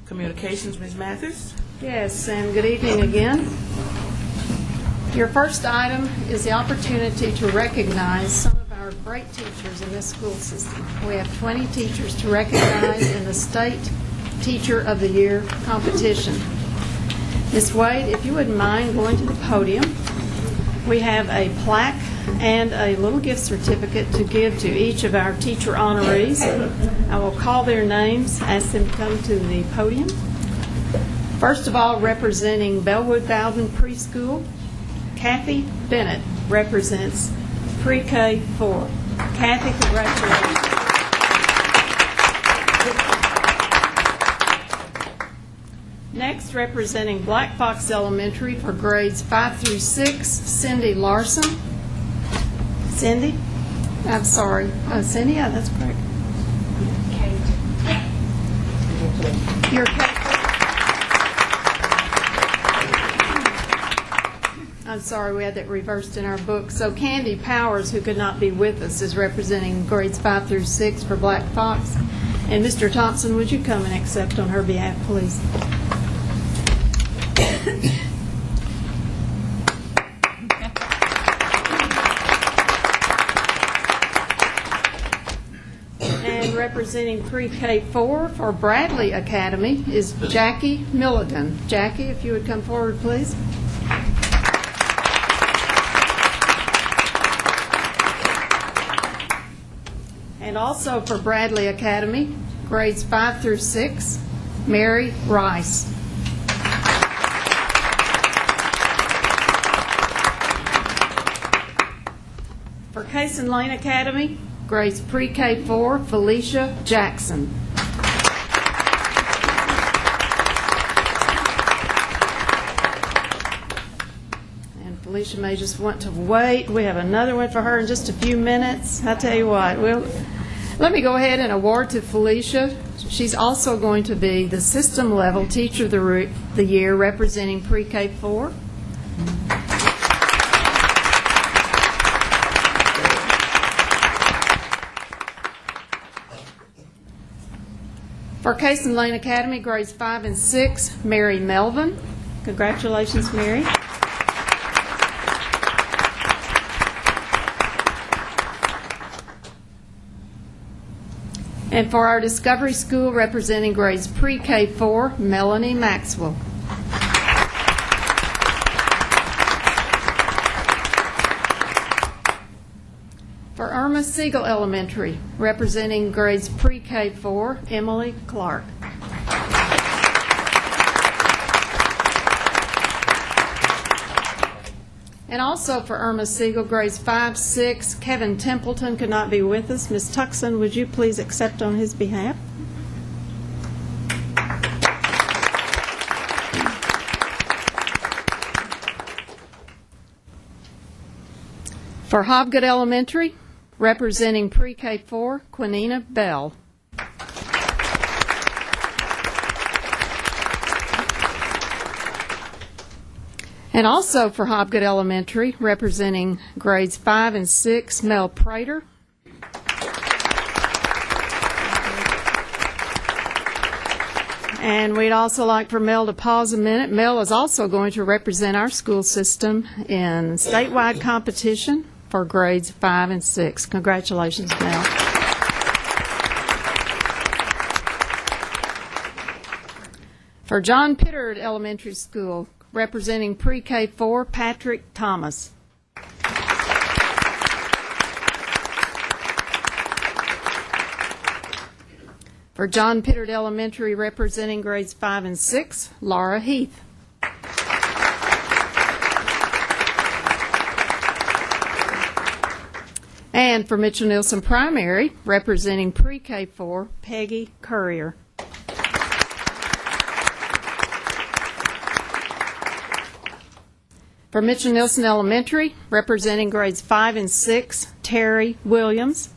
Communications, Ms. Mathis? Yes, and good evening again. Your first item is the opportunity to recognize some of our great teachers in this school system. We have 20 teachers to recognize in the State Teacher of the Year competition. Ms. Wade, if you wouldn't mind going to the podium. We have a plaque and a little gift certificate to give to each of our teacher honorees. I will call their names, ask them to come to the podium. First of all, representing Bellwood Bowden Preschool, Kathy Bennett represents Pre-K 4. Kathy, congratulations. Next, representing Black Fox Elementary for grades 5 through 6, Cindy Larson. Cindy? I'm sorry. Oh, Cindy? Yeah, that's correct. Kate. You're Kate. I'm sorry, we had that reversed in our book. So Candy Powers, who could not be with us, is representing grades 5 through 6 for Black Fox. And Mr. Thompson, would you come and accept on her behalf, please? And representing Pre-K 4 for Bradley Academy is Jackie Milligan. Jackie, if you would come forward, please. And also for Bradley Academy, grades 5 through 6, Mary Rice. For Cason Lane Academy, grades Pre-K 4, Felicia Jackson. And Felicia may just want to wait. We have another one for her in just a few minutes. I tell you what, let me go ahead and award to Felicia. She's also going to be the system level Teacher of the Year representing Pre-K 4. For Cason Lane Academy, grades 5 and 6, Mary Melvin. Congratulations, Mary. And for our Discovery School, representing grades Pre-K 4, Melanie Maxwell. For Irma Siegel Elementary, representing grades Pre-K 4, Emily Clark. And also for Irma Siegel, grades 5, 6, Kevin Templeton could not be with us. Ms. Tuckson, would you please accept on his behalf? For Hobgood Elementary, representing Pre-K 4, Quinina Bell. And also for Hobgood Elementary, representing grades 5 and 6, Mel Prater. And we'd also like for Mel to pause a minute. Mel is also going to represent our school system in statewide competition for grades 5 and 6. Congratulations, Mel. For John Pittard Elementary School, representing pre-K4, Patrick Thomas. For John Pittard Elementary, representing grades 5 and 6, Laura Heath. And for Mitchell Nilsson Primary, representing pre-K4, Peggy Courier. For Mitchell Nilsson Elementary, representing grades 5 and 6, Terry Williams.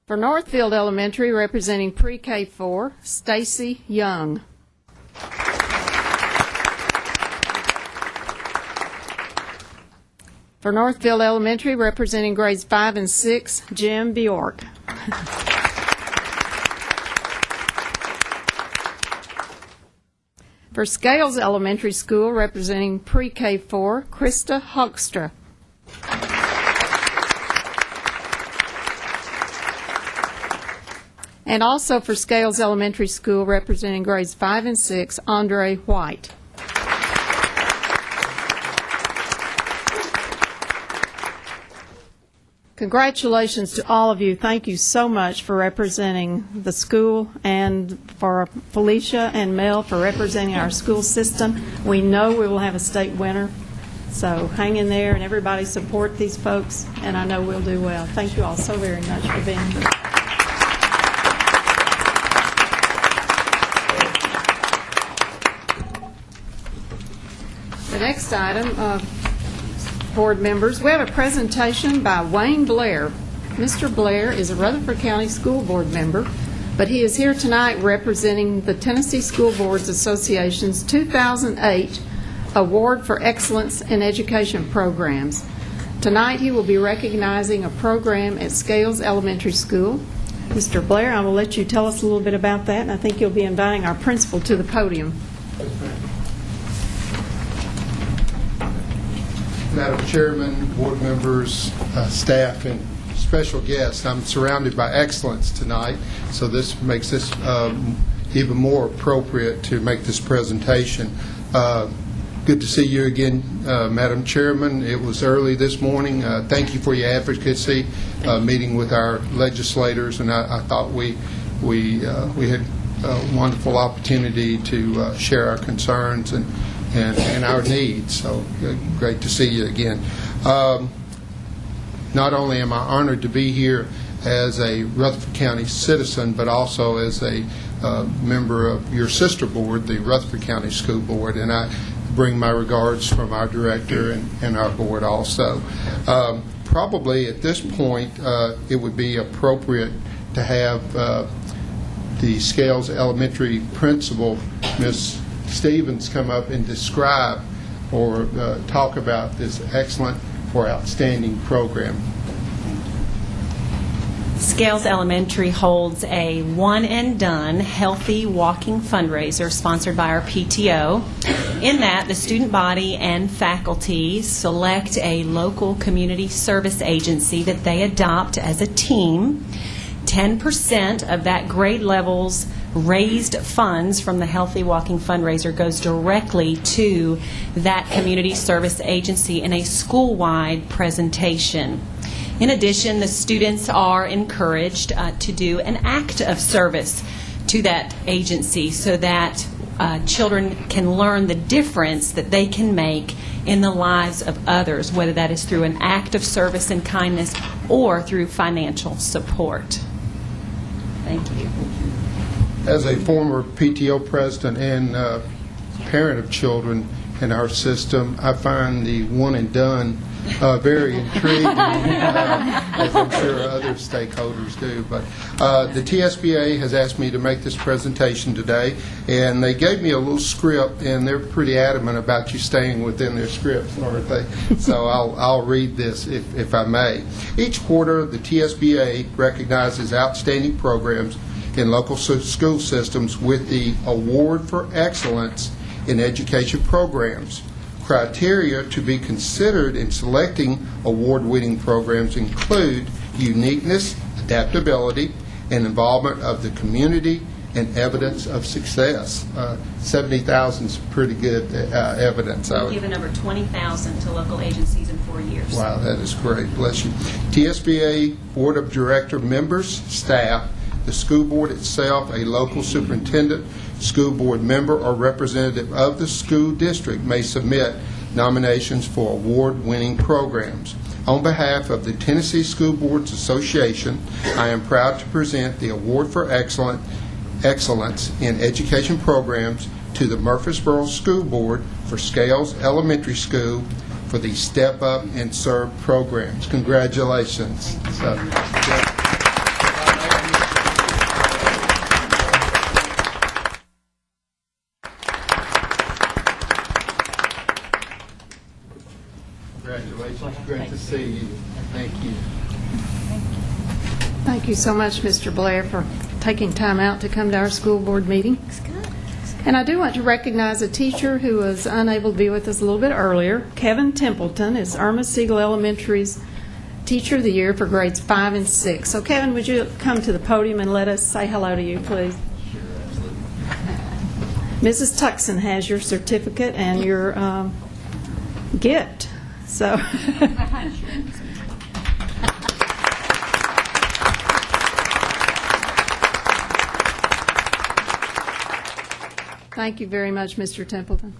For Northfield Elementary, representing pre-K4, Stacy Young. For Northfield Elementary, representing grades 5 and 6, Jim Bjork. For Scales Elementary School, representing pre-K4, Krista Hoekstra. And also for Scales Elementary School, representing grades 5 and 6, Andre White. Congratulations to all of you. Thank you so much for representing the school, and for Felicia and Mel for representing our school system. We know we will have a state winner, so hang in there, and everybody support these folks, and I know we'll do well. Thank you all so very much for being here. The next item, board members, we have a presentation by Wayne Blair. Mr. Blair is a Rutherford County School Board member, but he is here tonight representing the Tennessee School Boards Association's 2008 Award for Excellence in Education Programs. Tonight he will be recognizing a program at Scales Elementary School. Mr. Blair, I will let you tell us a little bit about that, and I think you'll be inviting our principal to the podium. Madam Chairman, board members, staff, and special guests, I'm surrounded by excellence tonight, so this makes this even more appropriate to make this presentation. Good to see you again, Madam Chairman. It was early this morning. Thank you for your advocacy, meeting with our legislators, and I thought we had a wonderful opportunity to share our concerns and our needs. So great to see you again. Not only am I honored to be here as a Rutherford County citizen, but also as a member of your sister board, the Rutherford County School Board, and I bring my regards from our director and our board also. Probably at this point, it would be appropriate to have the Scales Elementary principal, Ms. Stevens, come up and describe or talk about this excellent for outstanding program. Scales Elementary holds a one-and-done healthy walking fundraiser sponsored by our PTO. In that, the student body and faculty select a local community service agency that they adopt as a team. 10% of that grade level's raised funds from the Healthy Walking Fundraiser goes directly to that community service agency in a school-wide presentation. In addition, the students are encouraged to do an act of service to that agency so that children can learn the difference that they can make in the lives of others, whether that is through an act of service and kindness or through financial support. Thank you. As a former PTO president and parent of children in our system, I find the one and done very intriguing, as I'm sure other stakeholders do. But the TSBA has asked me to make this presentation today, and they gave me a little script, and they're pretty adamant about you staying within their scripts, aren't they? So I'll read this if I may. Each quarter, the TSBA recognizes outstanding programs in local school systems with the Award for Excellence in Education Programs. Criteria to be considered in selecting award-winning programs include uniqueness, adaptability, and involvement of the community, and evidence of success. 70,000 is pretty good evidence. We've given over 20,000 to local agencies in 4 years. Wow, that is great. Bless you. TSBA Board of Director members, staff, the school board itself, a local superintendent, school board member, or representative of the school district may submit nominations for award-winning programs. On behalf of the Tennessee School Boards Association, I am proud to present the Award for Excellence in Education Programs to the Murfreesboro School Board for Scales Elementary School for the Step Up and Serve programs. Congratulations. Congratulations. Great to see you. Thank you. Thank you so much, Mr. Blair, for taking time out to come to our school board meeting. And I do want to recognize a teacher who was unable to be with us a little bit earlier. Kevin Templeton is Irma Siegel Elementary's Teacher of the Year for grades 5 and 6. So, Kevin, would you come to the podium and let us say hello to you, please? Sure, absolutely. Mrs. Tuckson has your certificate and your gift. So. Thank you very much, Mr. Templeton.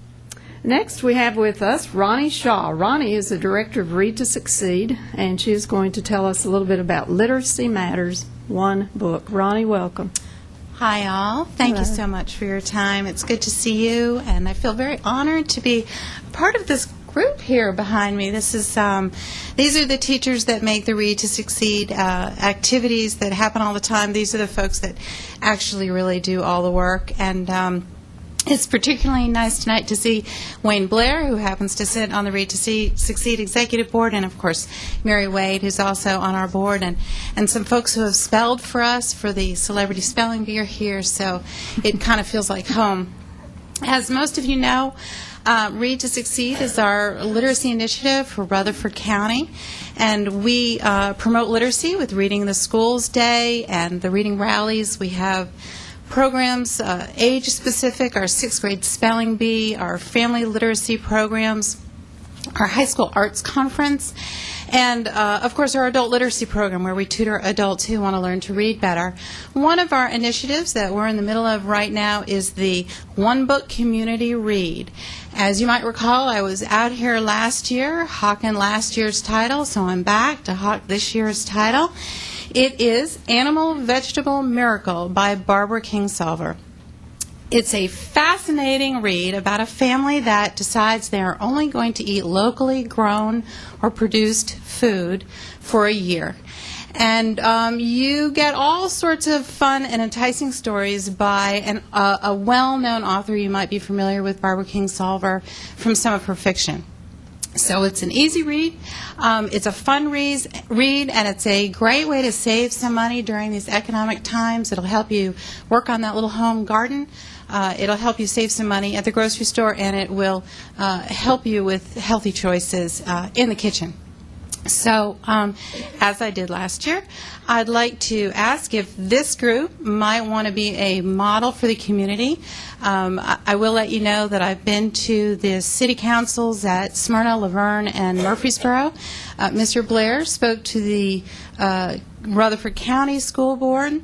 Next, we have with us Ronnie Shaw. Ronnie is the director of Read to Succeed, and she is going to tell us a little bit about Literacy Matters, one book. Ronnie, welcome. Hi, all. Thank you so much for your time. It's good to see you, and I feel very honored to be part of this group here behind me. This is these are the teachers that make the Read to Succeed activities that happen all the time. These are the folks that actually really do all the work, and it's particularly nice tonight to see Wayne Blair, who happens to sit on the Read to Succeed Executive Board, and of course Mary Wade, who's also on our board, and some folks who have spelled for us for the Celebrity Spelling Bee are here, so it kind of feels like home. As most of you know, Read to Succeed is our literacy initiative for Rutherford County, and we promote literacy with Reading in the Schools Day and the reading rallies. We have programs, age-specific, our 6th grade spelling bee, our family literacy programs, our high school arts conference, and, of course, our adult literacy program where we tutor adults who want to learn to read better. One of our initiatives that we're in the middle of right now is the One Book Community Read. As you might recall, I was out here last year hawking last year's title, so I'm back to hawk this year's title. It is Animal Vegetable Miracle by Barbara Kingsolver. It's a fascinating read about a family that decides they're only going to eat locally grown or produced food for a year. And you get all sorts of fun and enticing stories by a well-known author. You might be familiar with Barbara Kingsolver from some of her fiction. So it's an easy read, it's a fun read, and it's a great way to save some money during these economic times. It'll help you work on that little home garden. It'll help you save some money at the grocery store, and it will help you with healthy choices in the kitchen. So, as I did last year, I'd like to ask if this group might want to be a model for the community. I will let you know that I've been to the city councils at Smyrna, Laverne, and Murfreesboro. Mr. Blair spoke to the Rutherford County School Board.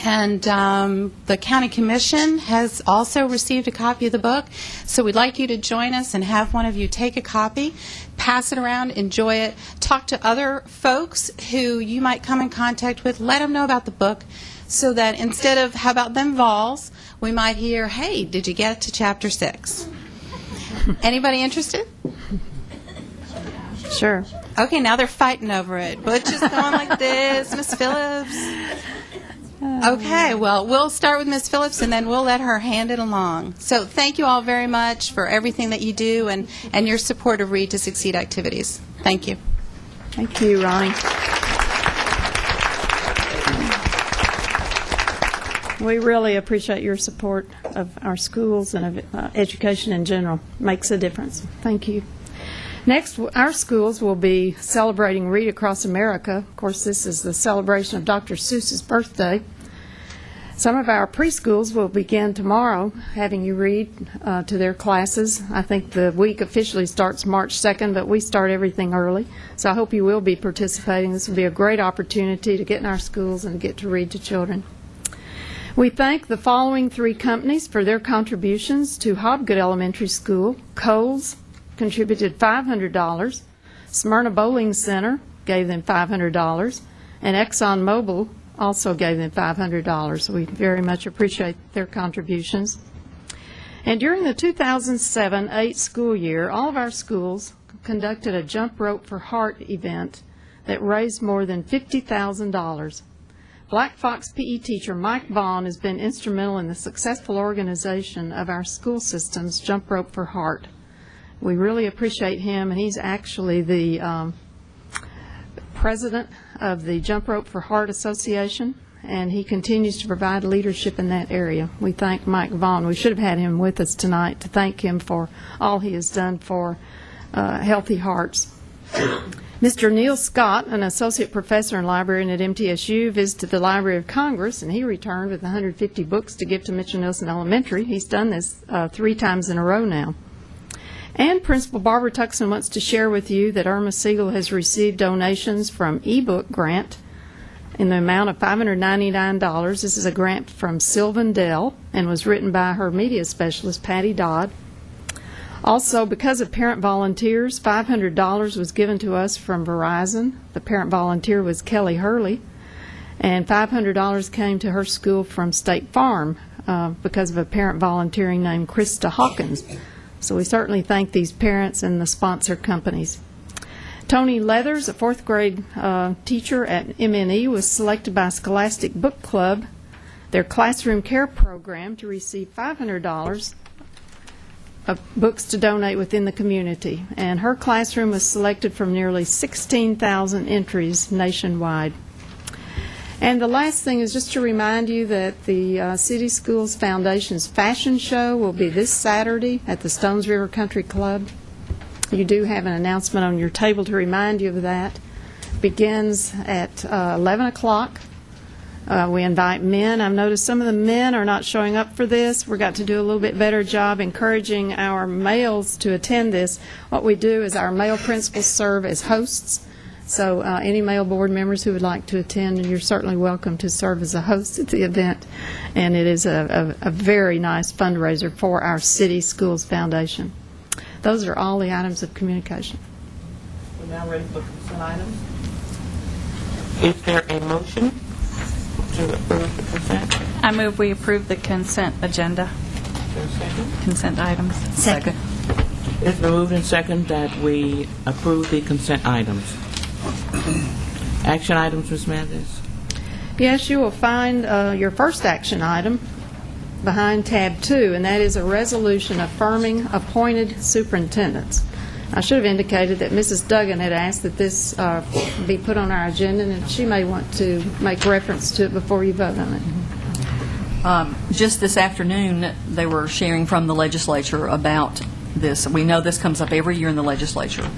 And the County Commission has also received a copy of the book, so we'd like you to join us and have one of you take a copy, pass it around, enjoy it, talk to other folks who you might come in contact with, let them know about the book, so that instead of, how about them vols, we might hear, hey, did you get to chapter 6? Anybody interested? Sure. Okay, now they're fighting over it. Butch is going like this, Miss Phillips. Okay, well, we'll start with Ms. Phillips, and then we'll let her hand it along. So thank you all very much for everything that you do and your support of Read to Succeed activities. Thank you. Thank you, Ronnie. We really appreciate your support of our schools and of education in general. Makes a difference. Thank you. Next, our schools will be celebrating Read Across America. Of course, this is the celebration of Dr. Seuss's birthday. Some of our preschools will begin tomorrow having you read to their classes. I think the week officially starts March 2nd, but we start everything early. So I hope you will be participating. This will be a great opportunity to get in our schools and to get to read to children. We thank the following 3 companies for their contributions to Hobgood Elementary School. Kohl's contributed $500. Smyrna Bowling Center gave them $500. And ExxonMobil also gave them $500. We very much appreciate their contributions. And during the 2007-08 school year, all of our schools conducted a Jump Rope for Heart event that raised more than $50,000. Black Fox PE teacher Mike Vaughn has been instrumental in the successful organization of our school system's Jump Rope for Heart. We really appreciate him, and he's actually the president of the Jump Rope for Heart Association, and he continues to provide leadership in that area. We thank Mike Vaughn. We should have had him with us tonight to thank him for all he has done for healthy hearts. Mr. Neil Scott, an associate professor in library at MTSU, visited the Library of Congress, and he returned with 150 books to give to Mitchell Nelson Elementary. He's done this 3 times in a row now. And Principal Barbara Tuxson wants to share with you that Irma Siegel has received donations from eBook Grant in the amount of $599. This is a grant from Sylvan Dell and was written by her media specialist, Patty Dodd. Also, because of parent volunteers, $500 was given to us from Verizon. The parent volunteer was Kelly Hurley. And $500 came to her school from State Farm because of a parent volunteering named Krista Hawkins. So we certainly thank these parents and the sponsor companies. Tony Leathers, a 4th grade teacher at MNE, was selected by Scholastic Book Club, their classroom care program, to receive $500 of books to donate within the community. And her classroom was selected from nearly 16,000 entries nationwide. And the last thing is just to remind you that the City Schools Foundation's fashion show will be this Saturday at the Stones River Country Club. You do have an announcement on your table to remind you of that. It begins at 11 o'clock. We invite men. I've noticed some of the men are not showing up for this. We've got to do a little bit better job encouraging our males to attend this. What we do is our male principals serve as hosts. So any male board members who would like to attend, you're certainly welcome to serve as a host at the event. And it is a very nice fundraiser for our City Schools Foundation. Those are all the items of communication. We're now ready for consent items. Is there a motion to approve the consent? I move we approve the consent agenda. Is there a second? Consent items. Second. It's been moved and second that we approve the consent items. Action items, Ms. Mathis. Yes, you will find your first action item behind tab 2, and that is a resolution affirming appointed superintendents. I should have indicated that Mrs. Duggan had asked that this be put on our agenda, and she may want to make reference to it before you vote on it. Just this afternoon, they were sharing from the legislature about this. We know this comes up every year in the legislature,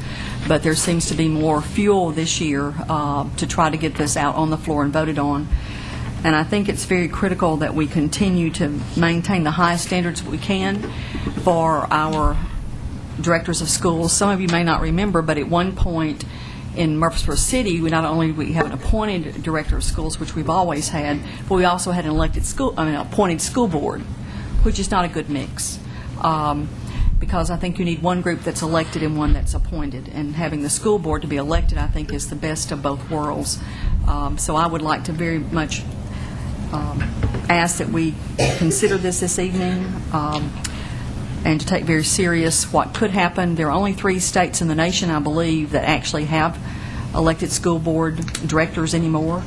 but there seems to be more fuel this year to try to get this out on the floor and voted on. And I think it's very critical that we continue to maintain the highest standards we can for our directors of schools. Some of you may not remember, but at one point in Murfreesboro City, we not only we have an appointed director of schools, which we've always had, but we also had an appointed school board, which is not a good mix. Because I think you need one group that's elected and one that's appointed. And having the school board to be elected, I think, is the best of both worlds. So I would like to very much ask that we consider this evening and to take very serious what could happen. There are only 3 states in the nation, I believe, that actually have elected school board directors anymore.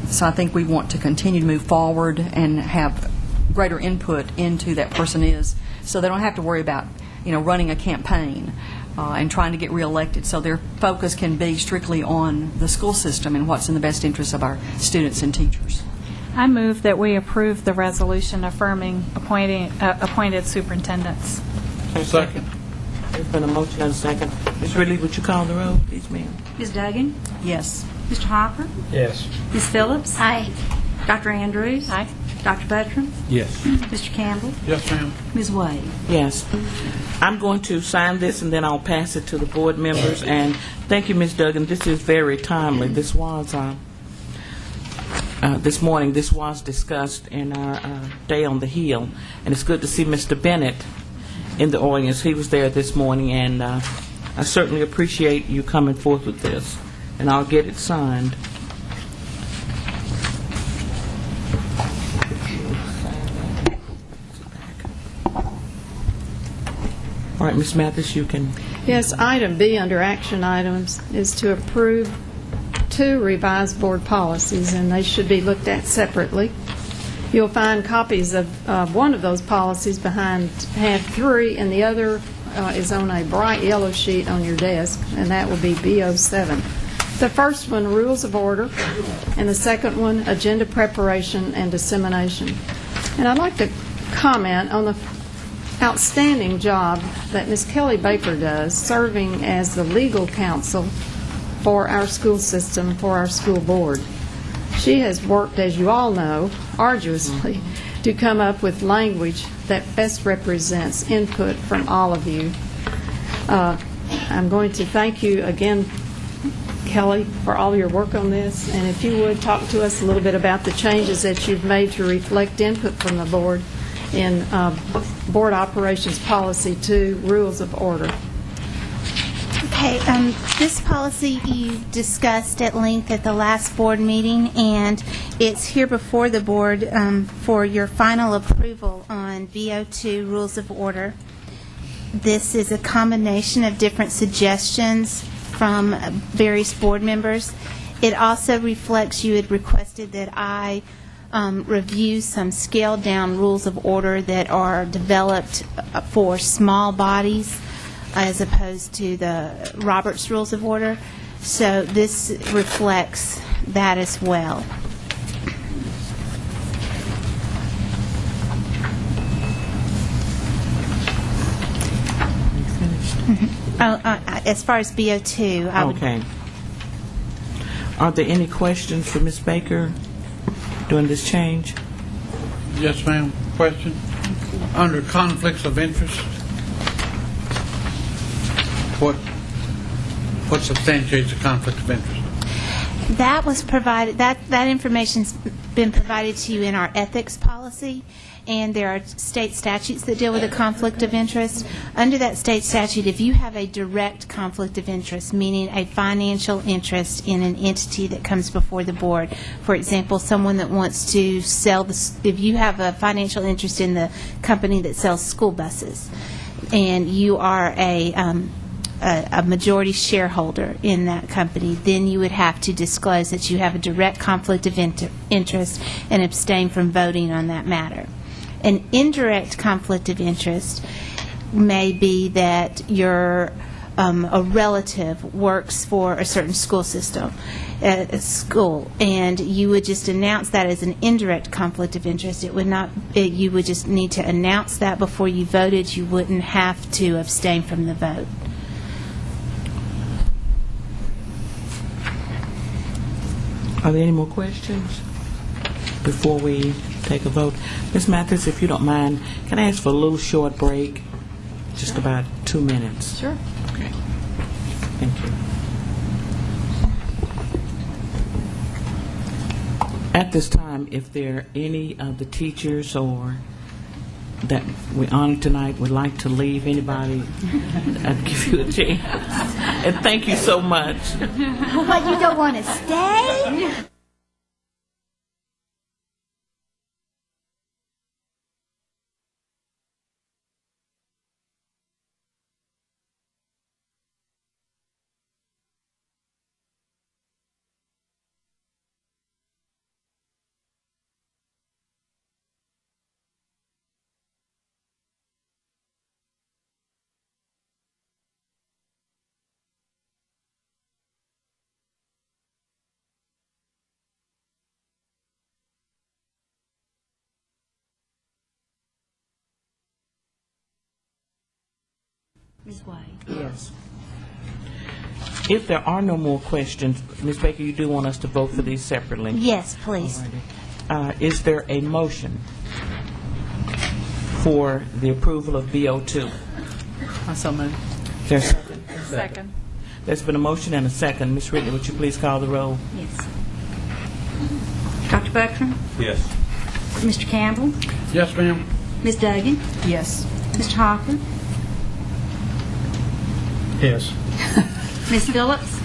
So I think we want to continue to move forward and have greater input into that person is, so they don't have to worry about, running a campaign and trying to get reelected. So their focus can be strictly on the school system and what's in the best interest of our students and teachers. I move that we approve the resolution affirming appointed superintendents. Second. It's There's been a motion and a second. Ms. Ridley, would you call the roll, please, ma'am? Ms. Duggan? Yes. Mr. Hopper? Yes. Ms. Phillips? Aye. Dr. Andrews? Aye. Dr. Buttram? Yes. Mr. Campbell? Yes, ma'am. Ms. Wade? Yes. I'm going to sign this, and then I'll pass it to the board members. And thank you, Ms. Duggan. This is very timely. This was, this morning, this was discussed in our Day on the Hill. And it's good to see Mr. Bennett in the audience. He was there this morning, and I certainly appreciate you coming forth with this. And I'll get it signed. All right, Ms. Mathis, you can. Yes, item B under action items is to approve 2 revised board policies, and they should be looked at separately. You'll find copies of one of those policies behind tab 3, and the other is on a bright yellow sheet on your desk, and that will be B07. The first one, rules of order, and the second one, agenda preparation and dissemination. And I'd like to comment on the outstanding job that Ms. Kelly Baker does serving as the legal counsel for our school system, for our school board. She has worked, as you all know, arduously to come up with language that best represents input from all of you. I'm going to thank you again, Kelly, for all your work on this, and if you would talk to us a little bit about the changes that you've made to reflect input from the board in Board Operations Policy 2, Rules of Order. Okay, this policy you discussed at length at the last board meeting, and it's here before the board for your final approval on VO2 Rules of Order. This is a combination of different suggestions from various board members. It also reflects you had requested that I review some scaled-down rules of order that are developed for small bodies as opposed to the Roberts Rules of Order. So this reflects that as well. As far as BO2, I would... Okay. Are there any questions for Ms. Baker during this change? Yes, ma'am. Question? Under conflicts of interest, what substantiates a conflict of interest? That was provided, that information's been provided to you in our ethics policy, and there are state statutes that deal with a conflict of interest. Under that state statute, if you have a direct conflict of interest, meaning a financial interest in an entity that comes before the board, for example, someone that wants to sell, if you have a financial interest in the company that sells school buses, and you are a majority shareholder in that company, then you would have to disclose that you have a direct conflict of interest and abstain from voting on that matter. An indirect conflict of interest may be that a relative works for a certain school system, a school, and you would just announce that as an indirect conflict of interest. It would not. You would just need to announce that before you voted. You wouldn't have to abstain from the vote. Are there any more questions before we take a vote? Ms. Mathis, if you don't mind, can I ask for a little short break? Just about 2 minutes. Sure. Okay. Thank you. At this time, if there are any of the teachers or that we honor tonight would like to leave, anybody, I'd give you a chance. And thank you so much. What, you don't want to stay? Ms. White? Yes. If there are no more questions, Ms. Baker, you do want us to vote for these separately? Yes, please. Is there a motion for the approval of BO2? So moved. Is there a second? Second. There's been a motion and a second. Ms. Ridley, would you please call the roll? Yes. Dr. Buckner? Yes. Mr. Campbell? Yes, ma'am. Ms. Duggan? Yes. Mr. Hopper? Yes. Ms. Phillips?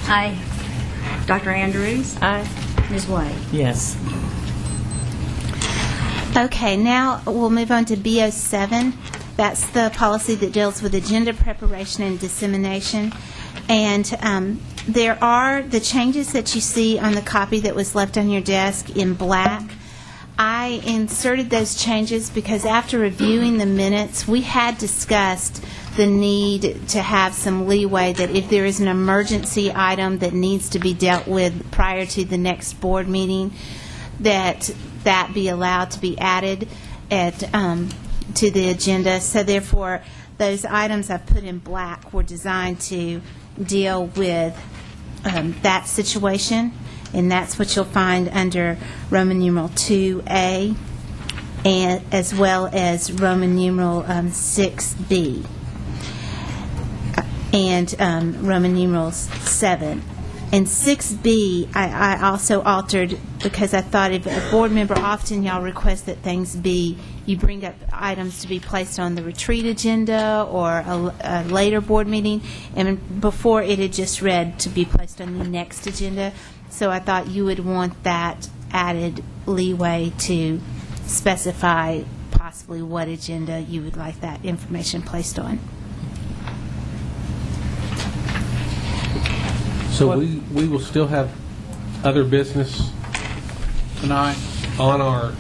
Aye. Dr. Andrews? Aye. Ms. White? Yes. Okay, now we'll move on to BO7. That's the policy that deals with agenda preparation and dissemination. And there are the changes that you see on the copy that was left on your desk in black. I inserted those changes because after reviewing the minutes, we had discussed the need to have some leeway that if there is an emergency item that needs to be dealt with prior to the next board meeting, that be allowed to be added to the agenda. So therefore, those items I've put in black were designed to deal with that situation, and that's what you'll find under Roman numeral 2A, and as well as Roman numeral 6B, and Roman numeral 7. And 6B, I also altered because I thought if a board member, often y'all request that things be, you bring up items to be placed on the retreat agenda or a later board meeting, and before it had just read to be placed on the next agenda. So I thought you would want that added leeway to specify possibly what agenda you would like that information placed on. So we will still have other business Tonight. on our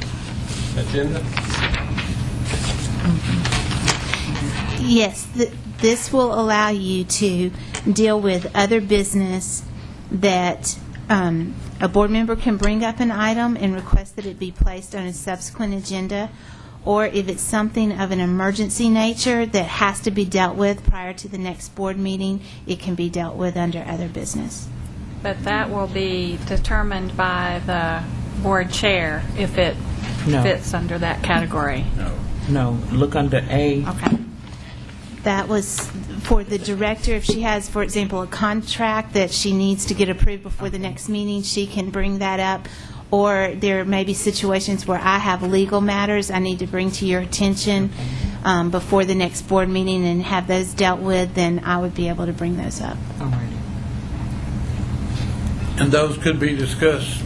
agenda? Yes, this will allow you to deal with other business that a board member can bring up an item and request that it be placed on a subsequent agenda, or if it's something of an emergency nature that has to be dealt with prior to the next board meeting, it can be dealt with under other business. But that will be determined by the board chair if it No. fits under that category. No, look under A. Okay. That was for the director. If she has, for example, a contract that she needs to get approved before the next meeting, she can bring that up. Or there may be situations where I have legal matters I need to bring to your attention before the next board meeting and have those dealt with, then I would be able to bring those up. All right. And those could be discussed.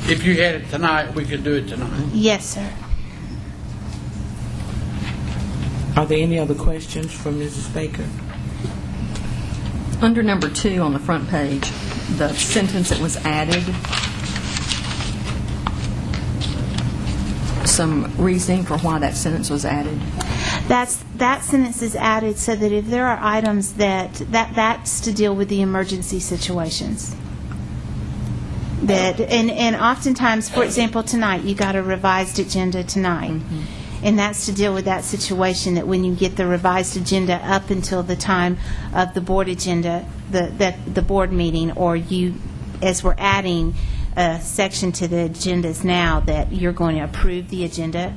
If you had it tonight, we could do it tonight. Yes, sir. Are there any other questions for Mrs. Baker? Under number 2 on the front page, the sentence that was added, some reasoning for why that sentence was added. That sentence is added so that if there are items that's to deal with the emergency situations. And oftentimes, for example, tonight, you got a revised agenda tonight. Mm-hmm. And that's to deal with that situation that when you get the revised agenda up until the time of the board agenda, the board meeting, or you, as we're adding a section to the agendas now, that you're going to approve the agenda.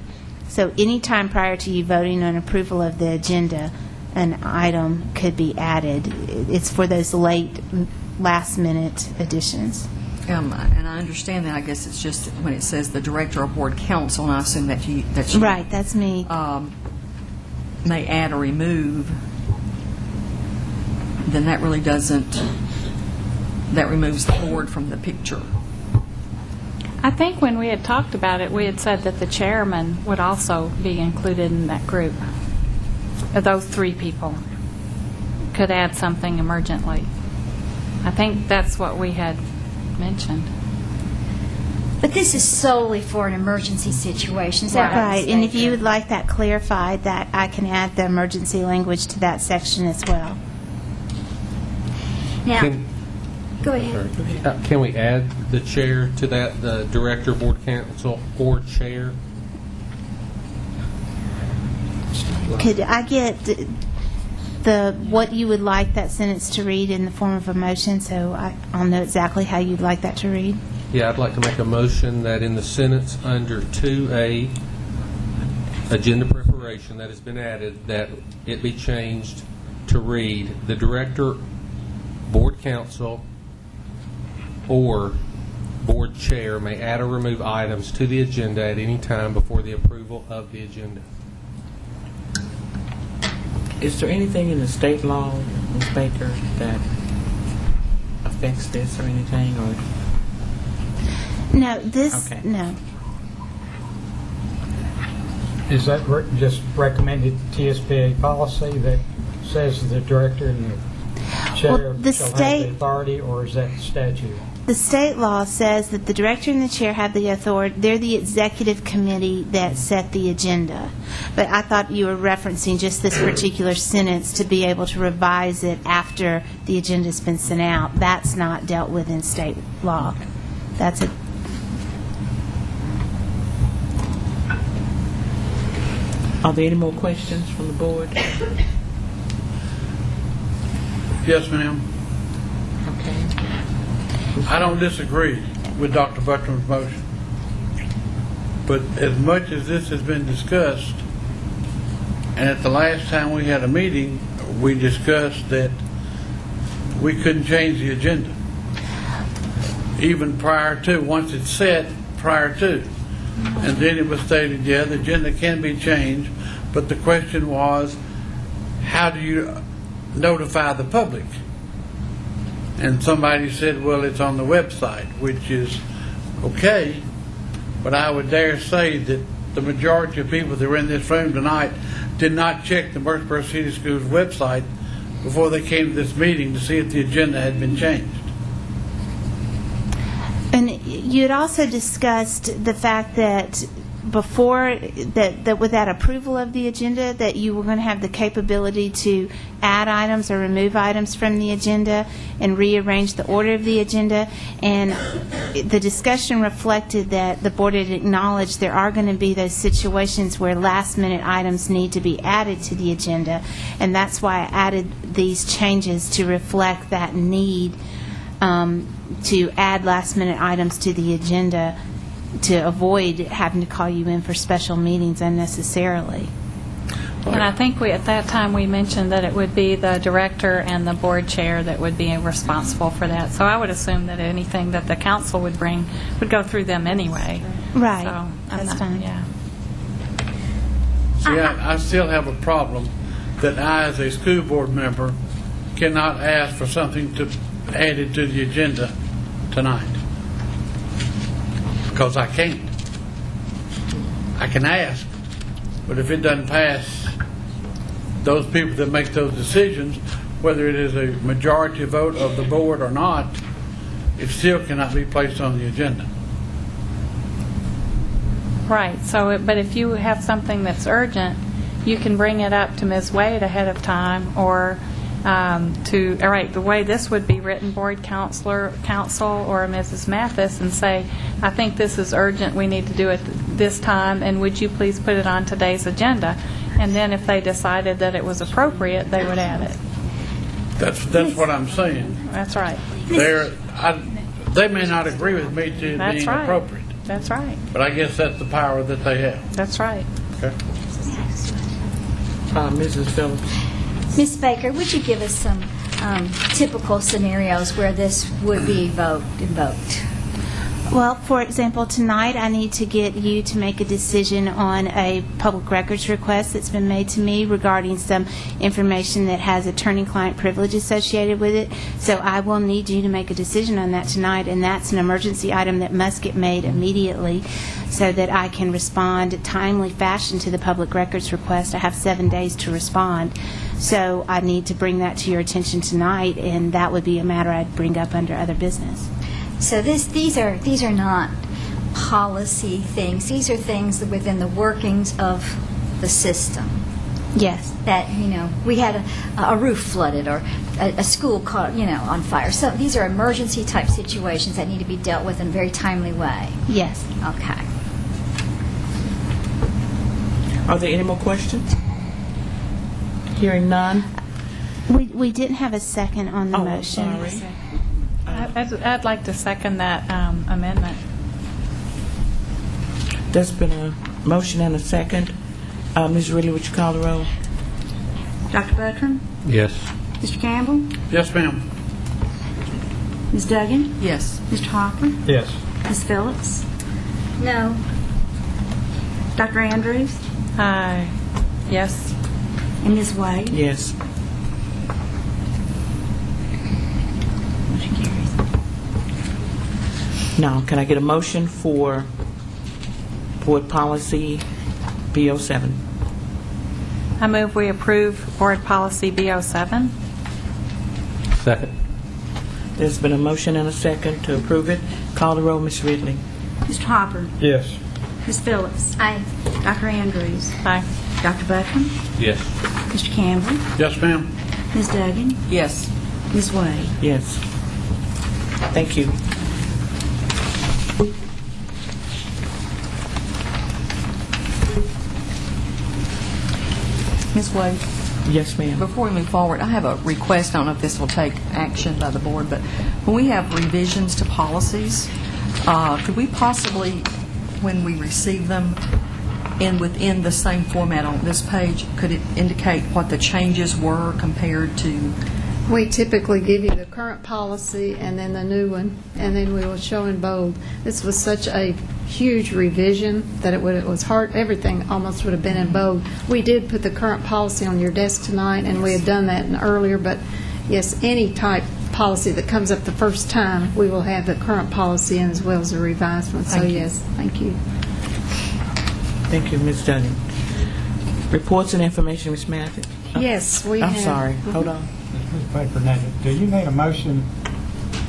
So any time prior to you voting on approval of the agenda, an item could be added. It's for those late, last-minute additions. And I understand that. I guess it's just when it says the director or board counsel, and I assume that you right, that's me. May add or remove, then that really doesn't, that removes the board from the picture. I think when we had talked about it, we had said that the chairman would also be included in that group. Those 3 people could add something emergently. I think that's what we had mentioned. But this is solely for an emergency situation, is that Right, and if you would like that clarified, that I can add the emergency language to that section as well. Now, go ahead. Can we add the chair to that, the director, board counsel, or chair? Could I get what you would like that sentence to read in the form of a motion, so I'll know exactly how you'd like that to read. Yeah, I'd like to make a motion that in the sentence under 2A, agenda preparation that has been added, that it be changed to read, the director, board council, or board chair may add or remove items to the agenda at any time before the approval of the agenda. Is there anything in the state law, Ms. Baker, that affects this or anything, or? No, this, Okay. no. Is that just recommended TSBA policy that says the director and the chair Well, the shall have state- the authority, or is that statute? The state law says that the director and the chair have the authority. They're the executive committee that set the agenda. But I thought you were referencing just this particular sentence to be able to revise it after the agenda's been sent out. That's not dealt with in state law. That's a Are there any more questions from the board? Yes, ma'am. Okay. I don't disagree with Dr. Buckham's motion. But as much as this has been discussed, and at the last time we had a meeting, we discussed that we couldn't change the agenda. Even prior to, once it's set, prior to. And then it was stated, yeah, the agenda can be changed, but the question was, how do you notify the public? And somebody said, well, it's on the website, which is okay, but I would dare say that the majority of people that were in this room tonight did not check the Murfreesboro City Schools website before they came to this meeting to see if the agenda had been changed. And you had also discussed the fact that before, that with that approval of the agenda, that you were going to have the capability to add items or remove items from the agenda and rearrange the order of the agenda. And the discussion reflected that the board had acknowledged there are going to be those situations where last-minute items need to be added to the agenda. And that's why I added these changes to reflect that need to add last-minute items to the agenda to avoid having to call you in for special meetings unnecessarily. And I think at that time we mentioned that it would be the director and the board chair that would be responsible for that. So I would assume that anything that the council would bring would go through them anyway. Right. So I'm That's not, fine. yeah. See, I still have a problem that I, as a school board member, cannot ask for something to added to the agenda tonight. Because I can't. I can ask, but if it doesn't pass those people that make those decisions, whether it is a majority vote of the board or not, it still cannot be placed on the agenda. Right. So, but if you have something that's urgent, you can bring it up to Ms. Wade ahead of time, or all right, the way this would be written, board council or Mrs. Mathis, and say, I think this is urgent, we need to do it this time, and would you please put it on today's agenda? And then if they decided that it was appropriate, they would add it. That's what I'm saying. That's right. They may not agree with me to being That's right. appropriate, That's right. but I guess that's the power that they have. That's right. Okay. Mrs. Phillips. Ms. Baker, would you give us some typical scenarios where this would be invoked? Well, for example, tonight I need to get you to make a decision on a public records request that's been made to me regarding some information that has attorney-client privilege associated with it. So I will need you to make a decision on that tonight, and that's an emergency item that must get made immediately so that I can respond in timely fashion to the public records request. I have 7 days to respond. So I need to bring that to your attention tonight, and that would be a matter I'd bring up under other business. So these are not policy things. These are things within the workings of the system. Yes. That, we had a roof flooded or a school caught, on fire. So these are emergency type situations that need to be dealt with in a very timely way. Yes. Okay. Are there any more questions? Hearing none, We didn't have a second on the Oh, motion. I'm sorry. I'd like to second that amendment. There's been a motion and a second. Ms. Ridley, would you call the roll? Dr. Buttram? Yes. Mr. Campbell? Yes, ma'am. Ms. Duggan? Yes. Mr. Hopper? Yes. Ms. Phillips? No. Dr. Andrews? Aye. Yes. And Ms. Wade? Yes. Motion carries. Now, can I get a motion for Board Policy B07? I move we approve Board Policy B07. Second. There's been a motion and a second to approve it. Call the roll, Ms. Ridley. Mr. Hopper? Yes. Ms. Phillips? Aye. Dr. Andrews? Aye. Dr. Buttram? Yes. Mr. Campbell? Yes, ma'am. Ms. Duggan? Yes. Ms. Wade? Yes. Thank you. Ms. Wade? Yes, ma'am. Before we move forward, I have a request. I don't know if this will take action by the board, but when we have revisions to policies, could we possibly, when we receive them, within the same format on this page, could it indicate what the changes were compared to? We typically give you the current policy and then the new one, and then we will show in bold. This was such a huge revision that it was hard, everything almost would have been in bold. We did put the current policy on your desk tonight, and we had done that earlier, but yes, any type policy that comes up the first time, we will have the current policy in as well as the revised one. So Thank you. yes, thank you. Thank you, Ms. Duggan. Reports and information, Ms. Matthews. Yes, we I'm have. sorry. Hold on. Ms. Baker, now, do you need a motion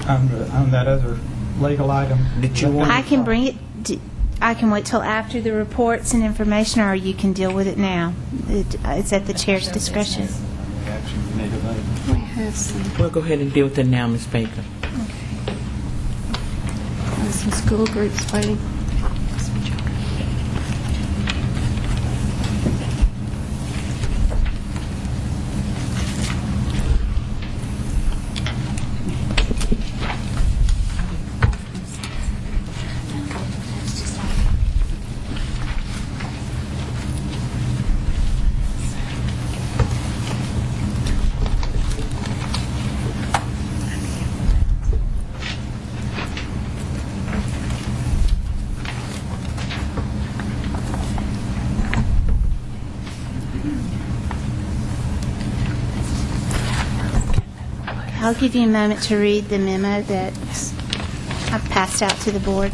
on that other legal item? Did you want- I can bring it, I can wait till after the reports and information, or you can deal with it now. It's at the chair's discretion. We have some. We'll go ahead and deal with it now, Ms. Baker. There's some school groups waiting. I'll give you a moment to read the memo that I've passed out to the board.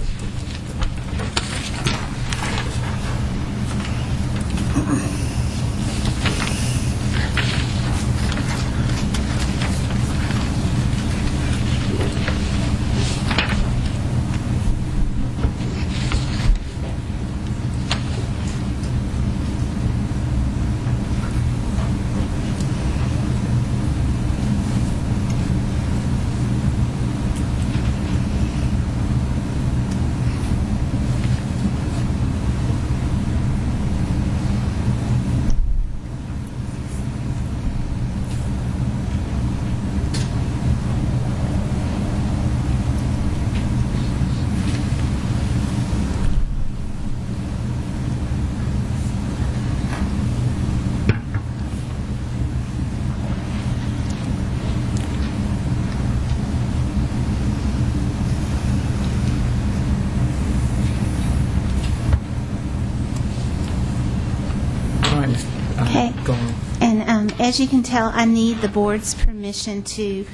Okay. Go on. And as you can tell, I need the board's permission to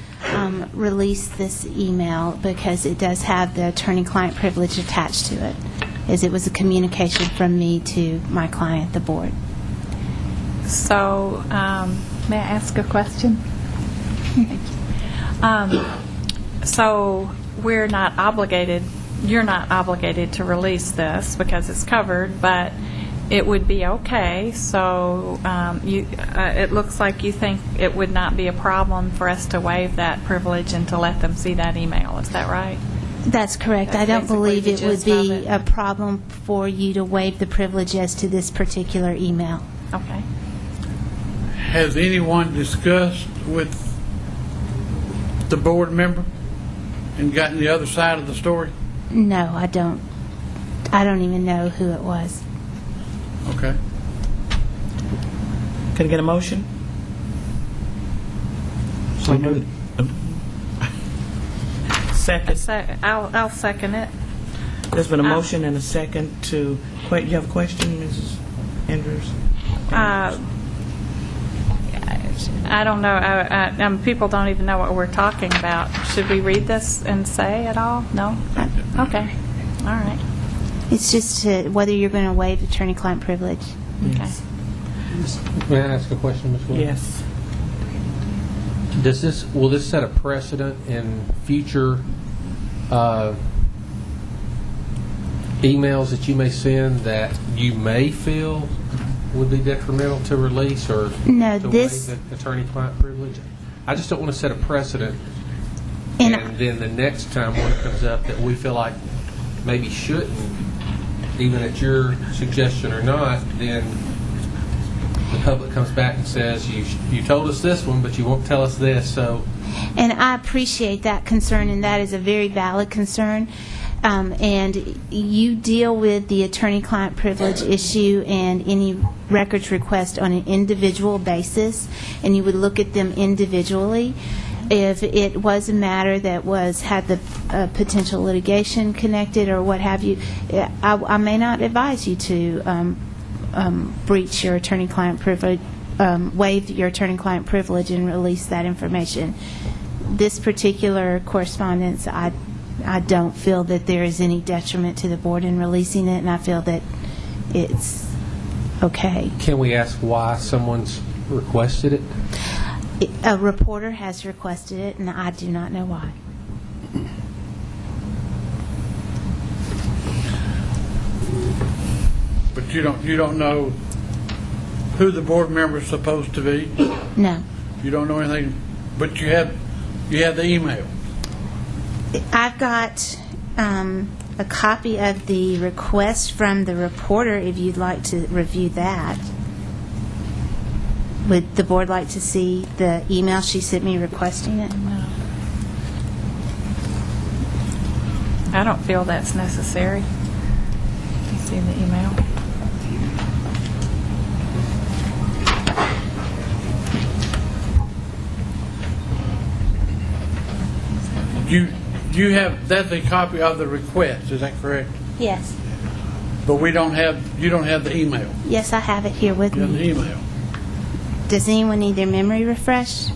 release this email because it does have the attorney-client privilege attached to it, as it was a communication from me to my client, the board. So, may I ask a question? So, we're not obligated, you're not obligated to release this because it's covered, but it would be okay. So, it looks like you think it would not be a problem for us to waive that privilege and to let them see that email. Is that right? That's correct. I don't That's basically believe the it would gist of be it. a problem for you to waive the privilege as to this particular email. Okay. Has anyone discussed with the board member and gotten the other side of the story? No, I don't. I don't even know who it was. Okay. Can I get a motion? So moved. Second. I'll second it. There's been a motion and a second to, wait, you have a question, Mrs. Andrews? I don't know. People don't even know what we're talking about. Should we read this and say it all? No? Okay. All right. It's just whether you're going to waive attorney-client privilege. Okay. May I ask a question, Ms. Williams? Yes. Will this set a precedent in future emails that you may send that you may feel would be detrimental to release or No, to this- waive the attorney-client privilege? I just don't want to set a precedent And and then the next time one comes up that we feel like maybe shouldn't, even at your suggestion or not, then the public comes back and says, you told us this one, but you won't tell us this, so... And I appreciate that concern, and that is a very valid concern. And you deal with the attorney-client privilege issue and any records request on an individual basis, and you would look at them individually. If it was a matter that had the potential litigation connected or what have you, I may not advise you to breach your attorney-client privilege, waive your attorney-client privilege and release that information. This particular correspondence, I don't feel that there is any detriment to the board in releasing it, and I feel that it's okay. Can we ask why someone's requested it? A reporter has requested it, and I do not know why. But you don't know who the board member is supposed to be? No. You don't know anything, but you have the email. I've got a copy of the request from the reporter if you'd like to review that. Would the board like to see the email she sent me requesting it? I don't feel that's necessary. You see the email? That's a copy of the request, is that correct? Yes. But you don't have the email. Yes, I have it here with You have the me. email. Does anyone need their memory refreshed?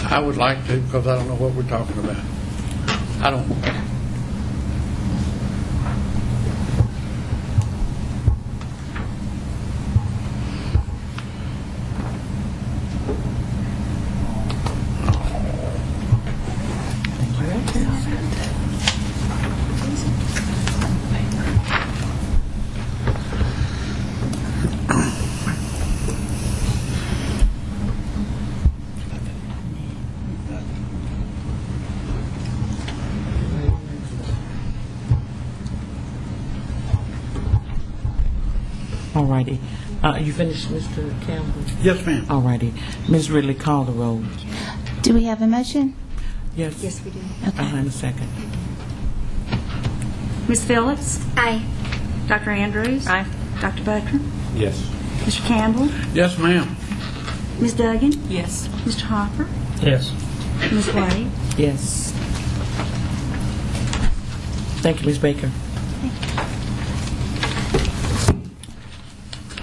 I would like to, because I don't know what we're talking about. I don't. All righty. You finished, Mr. Campbell? Yes, ma'am. All righty. Ms. Ridley, call the roll. Do we have a motion? Yes. Yes, we do. In a second. Ms. Phillips? Aye. Dr. Andrews? Aye. Dr. Buckner? Yes. Mr. Campbell? Yes, ma'am. Ms. Duggan? Yes. Mr. Hopper? Yes. Ms. Wade? Yes. Thank you, Ms. Baker.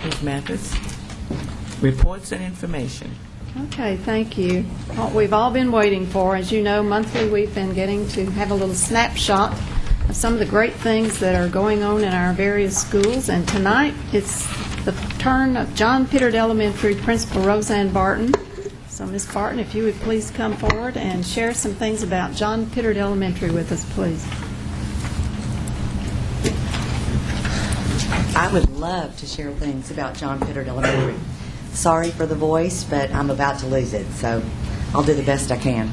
Ms. Mathis. Reports and information. Okay, thank you. What we've all been waiting for, as you know, monthly we've been getting to have a little snapshot of some of the great things that are going on in our various schools. And tonight, it's the turn of John Pittard Elementary Principal Roseann Barton. So, Ms. Barton, if you would please come forward and share some things about John Pittard Elementary with us, please. I would love to share things about John Pittard Elementary. Sorry for the voice, but I'm about to lose it, so I'll do the best I can.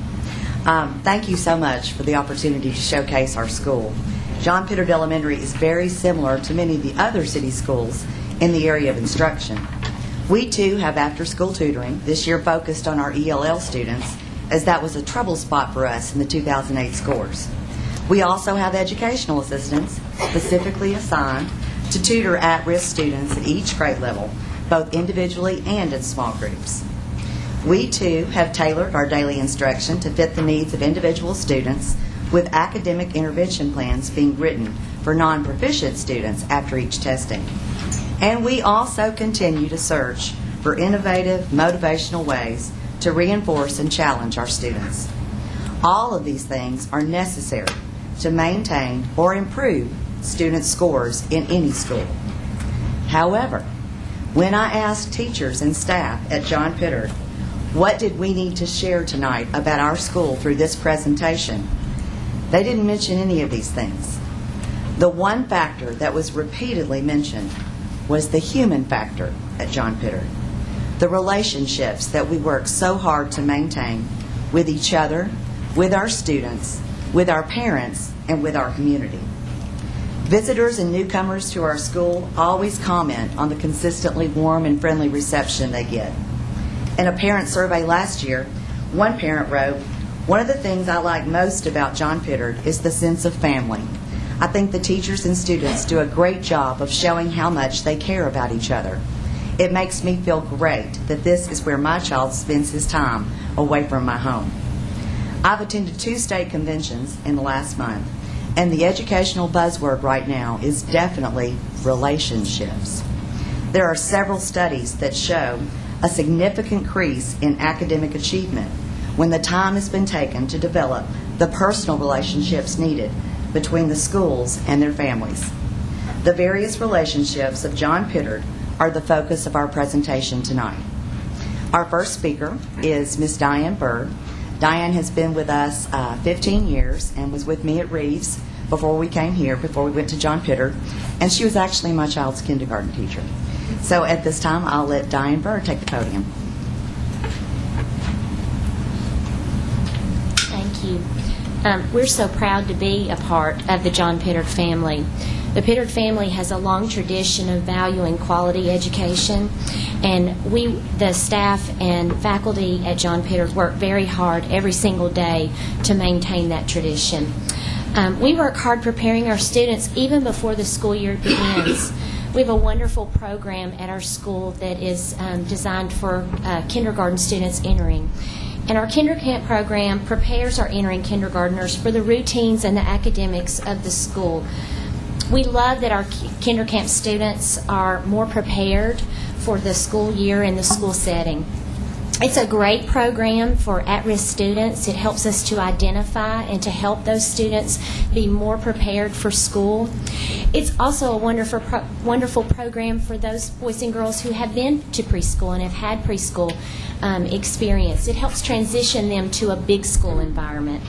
Thank you so much for the opportunity to showcase our school. John Pittard Elementary is very similar to many of the other city schools in the area of instruction. We, too, have after-school tutoring, this year focused on our ELL students, as that was a trouble spot for us in the 2008 scores. We also have educational assistants specifically assigned to tutor at-risk students at each grade level, both individually and in small groups. We, too, have tailored our daily instruction to fit the needs of individual students, with academic intervention plans being written for non-proficient students after each testing. And we also continue to search for innovative, motivational ways to reinforce and challenge our students. All of these things are necessary to maintain or improve student scores in any school. However, when I asked teachers and staff at John Pittard, what did we need to share tonight about our school through this presentation, they didn't mention any of these things. The one factor that was repeatedly mentioned was the human factor at John Pittard, the relationships that we work so hard to maintain with each other, with our students, with our parents, and with our community. Visitors and newcomers to our school always comment on the consistently warm and friendly reception they get. In a parent survey last year, one parent wrote, "One of the things I like most about John Pittard is the sense of family. I think the teachers and students do a great job of showing how much they care about each other. It makes me feel great that this is where my child spends his time away from my home." I've attended 2 state conventions in the last month, and the educational buzzword right now is definitely relationships. There are several studies that show a significant increase in academic achievement when the time has been taken to develop the personal relationships needed between the schools and their families. The various relationships of John Pittard are the focus of our presentation tonight. Our first speaker is Miss Diane Berg. Diane has been with us 15 years and was with me at Reeves before we came here, before we went to John Pittard, and she was actually my child's kindergarten teacher. So at this time, I'll let Diane Berg take the podium. Thank you. We're so proud to be a part of the John Pittard family. The Pittard family has a long tradition of valuing quality education, and we, the staff and faculty at John Pittard, work very hard every single day to maintain that tradition. We work hard preparing our students even before the school year begins. We have a wonderful program at our school that is designed for kindergarten students entering. And our Kinder Camp program prepares our entering kindergartners for the routines and the academics of the school. We love that our Kinder Camp students are more prepared for the school year and the school setting. It's a great program for at-risk students. It helps us to identify and to help those students be more prepared for school. It's also a wonderful program for those boys and girls who have been to preschool and have had preschool experience. It helps transition them to a big school environment.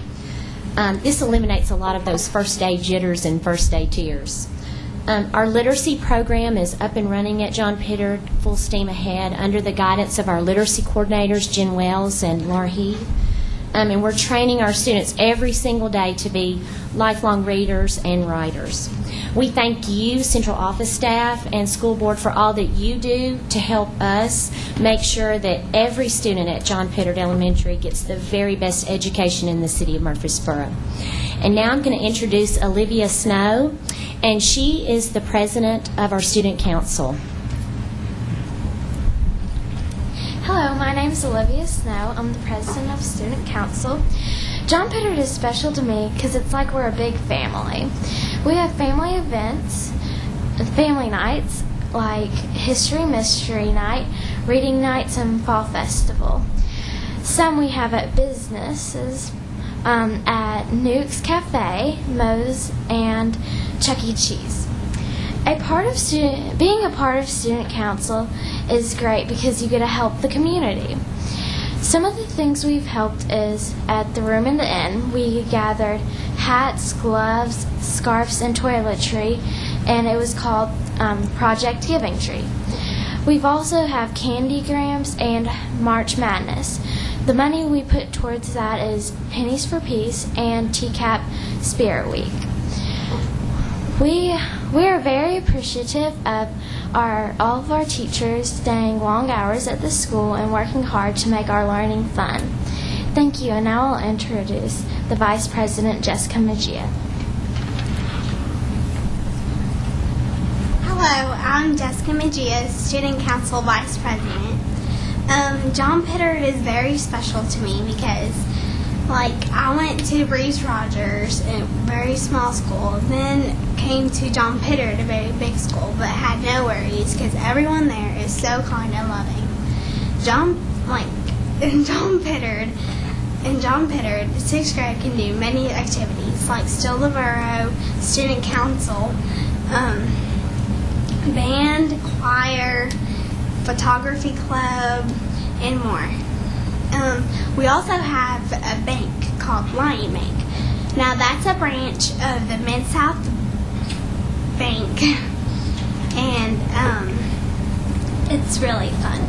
This eliminates a lot of those first day jitters and first day tears. Our literacy program is up and running at John Pittard, full steam ahead, under the guidance of our literacy coordinators, Jen Wells and Laura Heath. And we're training our students every single day to be lifelong readers and writers. We thank you, central office staff and school board, for all that you do to help us make sure that every student at John Pittard Elementary gets the very best education in the city of Murfreesboro. And now I'm going to introduce Olivia Snow, and she is the president of our student council. Hello, my name is Olivia Snow. I'm the president of Student Council. John Pittard is special to me because it's like we're a big family. We have family events, family nights, like History Mystery Night, Reading Nights, and Fall Festival. Some we have at businesses, at Nuke's Cafe, Moe's, and Chuck E. Cheese. Being a part of Student Council is great because you get to help the community. Some of the things we've helped is at the Room in the Inn, we gathered hats, gloves, scarves, and toiletry, and it was called Project Giving Tree. We've also have candygrams and March Madness. The money we put towards that is Pennies for Peace and TCAP Spirit Week. We are very appreciative of all of our teachers staying long hours at the school and working hard to make our learning fun. Thank you, and now I'll introduce the Vice President, Jessica Madea. Hello, I'm Jessica Madea, Student Council Vice President. John Pittard is very special to me because, I went to Breeze Rogers, a very small school, then came to John Pittard, a very big school, but had no worries because everyone there is so kind and loving. In John Pittard, 6th grade can do many activities like Still the Borough, Student Council, band, choir, photography club, and more. We also have a bank called Lion Bank. Now that's a branch of the Mid-South Bank, and it's really fun.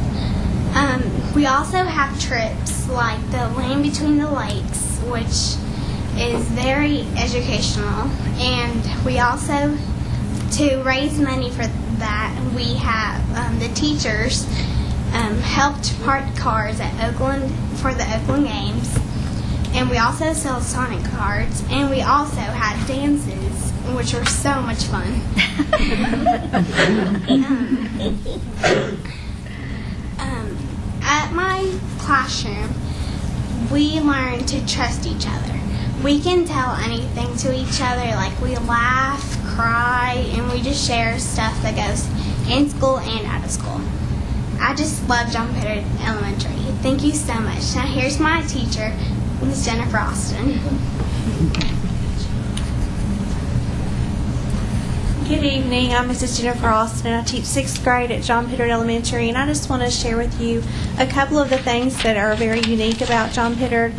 We also have trips like the Land Between the Lakes, which is very educational, and we also, to raise money for that, we have the teachers helped park cars at Oakland for the Oakland games, and we also sell Sonic cards, and we also had dances, which were so much fun. At my classroom, we learn to trust each other. We can tell anything to each other, like we laugh, cry, and we just share stuff that goes in school and out of school. I just love John Pittard Elementary. Thank you so much. Now here's my teacher, Ms. Jennifer Austin. Good evening. I'm Mrs. Jennifer Austin. I teach 6th grade at John Pittard Elementary, and I just want to share with you a couple of the things that are very unique about John Pittard.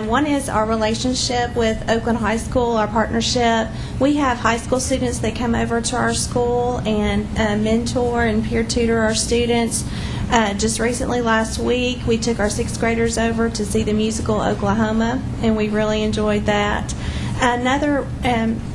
One is our relationship with Oakland High School, our partnership. We have high school students that come over to our school and mentor and peer tutor our students. Just recently, last week, we took our 6th graders over to see the musical Oklahoma, and we really enjoyed that. Another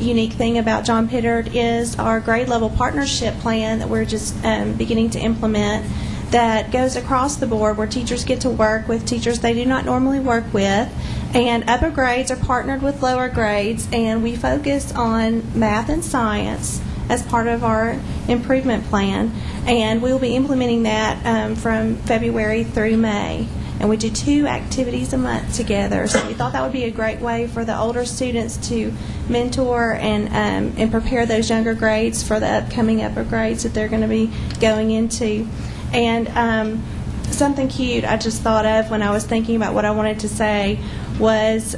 unique thing about John Pittard is our grade level partnership plan that we're just beginning to implement that goes across the board, where teachers get to work with teachers they do not normally work with, and upper grades are partnered with lower grades, and we focus on math and science as part of our improvement plan, and we will be implementing that from February through May. And we do 2 activities a month together. So we thought that would be a great way for the older students to mentor and prepare those younger grades for the upcoming upper grades that they're going to be going into. And something cute I just thought of when I was thinking about what I wanted to say was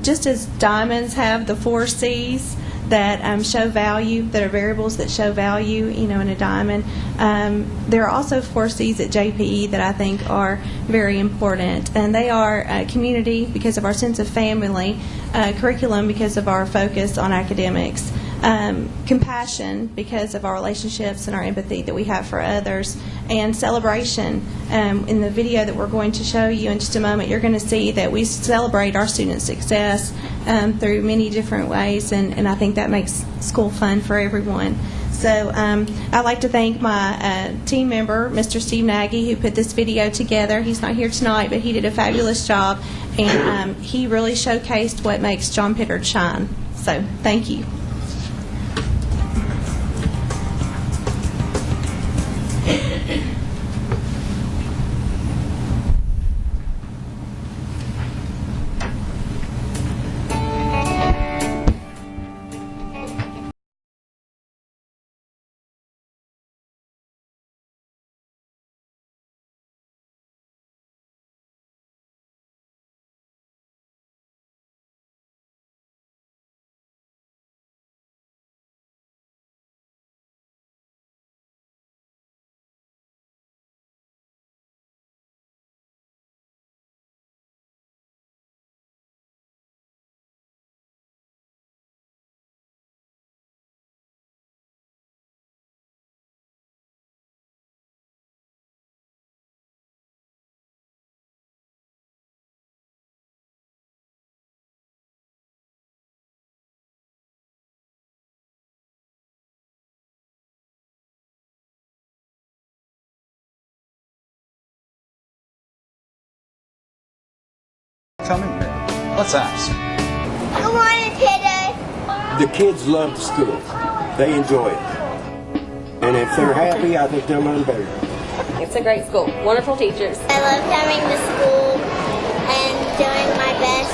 just as diamonds have the 4 C's that show value, that are variables that show value, in a diamond. There are also 4 C's at JPE that I think are very important, and they are community because of our sense of family, curriculum because of our focus on academics, compassion because of our relationships and our empathy that we have for others, and celebration. In the video that we're going to show you in just a moment, you're going to see that we celebrate our students' success through many different ways, and I think that makes school fun for everyone. So I'd like to thank my team member, Mr. Steve Nagy, who put this video together. He's not here tonight, but he did a fabulous job, and he really showcased what makes John Pittard shine. So thank you. coming here? Let's ask. Good morning, Pittard. The kids love the school. They enjoy it. And if they're happy, I think they'll learn better. It's a great school. Wonderful teachers. I love coming to school and doing my best.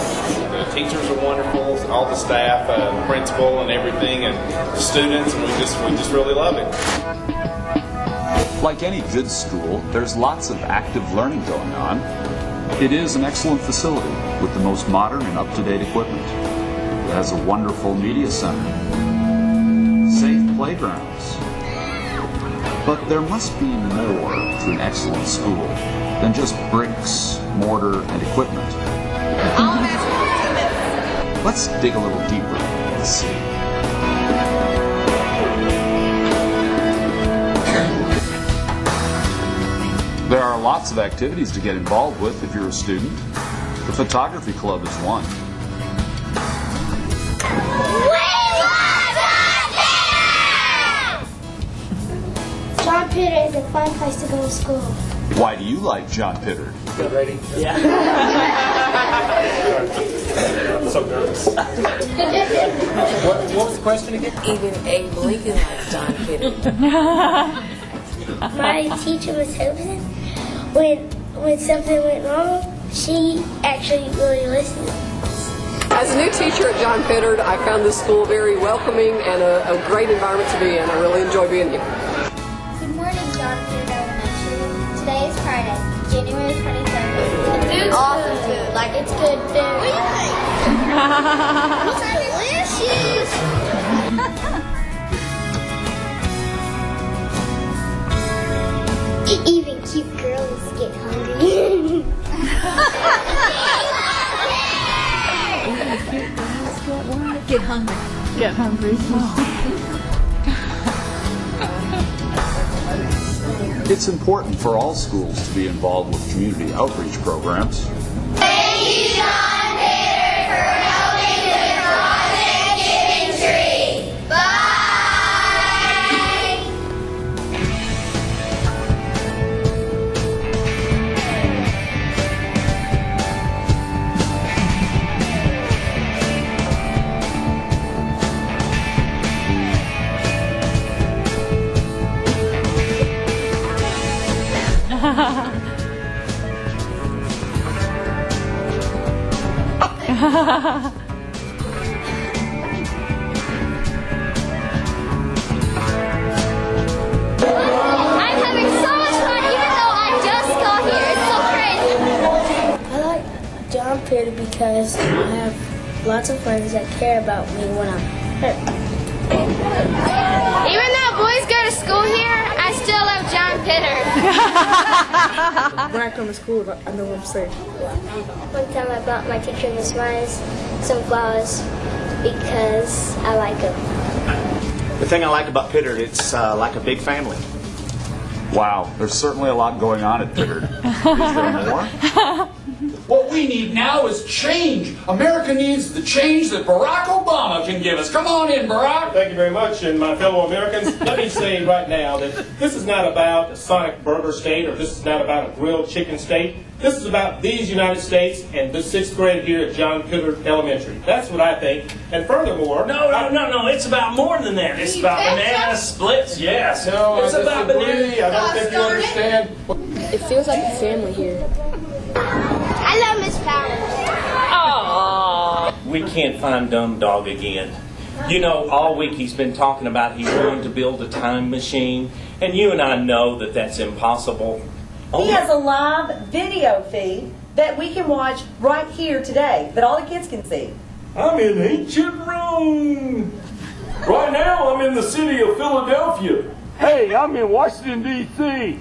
The teachers are wonderful, all the staff, the principal and everything, and the students, and we just really love it. Like any good school, there's lots of active learning going on. It is an excellent facility with the most modern and up-to-date equipment. It has a wonderful media center, safe playgrounds. But there must be more to an excellent school than just bricks, mortar, and equipment. Let's dig a little deeper and see. There are lots of activities to get involved with if you're a student. The photography club is one. John Pittard is a fun place to go to school. Why do you like John Pittard? Ready? Yeah. I'm so nervous. What was the question again? Even Abe Lincoln likes John Pittard. My teacher was hoping when something went wrong, she actually really listened. As a new teacher at John Pittard, I found this school very welcoming and a great environment to be in. I really enjoy being here. Good morning, John Pittard Elementary. Today is Friday, January 27th. The food's awesome food. Like, it's good food. It's delicious. Even cute girls get hungry. Get hungry. Get hungry. It's important for all schools to be involved with community outreach programs. Thank you, John Pittard, for helping the Roseann Giving Tree. Bye! I'm having so much fun even though I just got here. It's so crazy. I like John Pittard because I have lots of friends that care about me when I'm hurt. Even though boys go to school here, I still love John Pittard. When I come to school, I know what I'm saying. One time I bought my teacher Miss Myers some flowers because I like them. The thing I like about Pittard, it's like a big family. Wow, there's certainly a lot going on at Pittard. Is there more? What we need now is change. America needs the change that Barack Obama can give us. Come on in, Barack. Thank you very much, and my fellow Americans, let me say right now that this is not about a Sonic burger state, or this is not about a grilled chicken state. This is about these United States and the 6th grade here at John Pittard Elementary. That's what I think. And furthermore... No, it's about more than that. It's about banana splits, yes. No, it's I about disagree. I don't think you understand. It feels like a family here. I love Miss Powers. We can't find Dumb Dog again. You know, all week he's been talking about he's going to build a time machine, and you and I know that that's impossible. He has a live video feed that we can watch right here today, that all the kids can see. I'm in ancient Rome. Right now, I'm in the city of Philadelphia. Hey, I'm in Washington, D.C.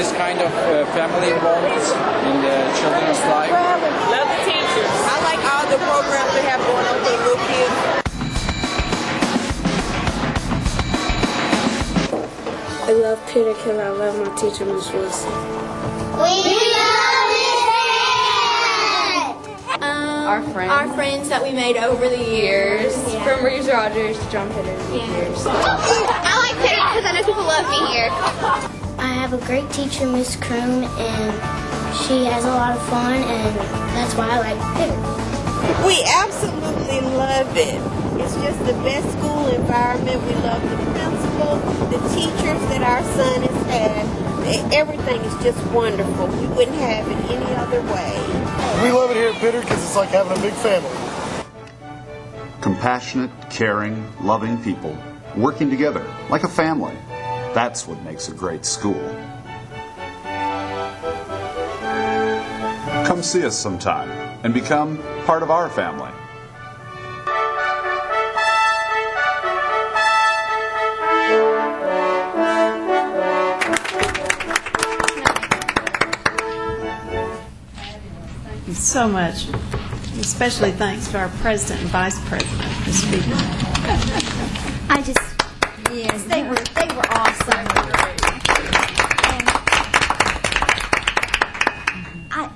this kind of family involvement in the children's life. Love the teachers. I like all the programs they have going on for the little kids. I love Peter because I love my teacher, Miss Wilson. Our friends that we made over the years, from Reeves Rogers to John Pittard over the years. I like Pittard because I know people love me here. I have a great teacher, Miss Kroom, and she has a lot of fun, and that's why I like Pittard. We absolutely love it. It's just the best school environment. We love the principal, the teachers that our son has had. Everything is just wonderful. We wouldn't have it any other way. We love it here at Pittard because it's like having a big family. Compassionate, caring, loving people working together like a family. That's what makes a great school. Come see us sometime and become part of our family. So much. Especially thanks to our president and vice president for speaking. Yes, they were awesome. And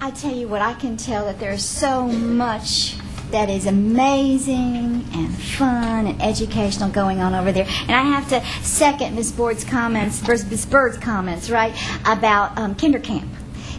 I tell you what, I can tell that there's so much that is amazing and fun and educational going on over there. And I have to second Ms. Bird's comments, right, about kinder camp.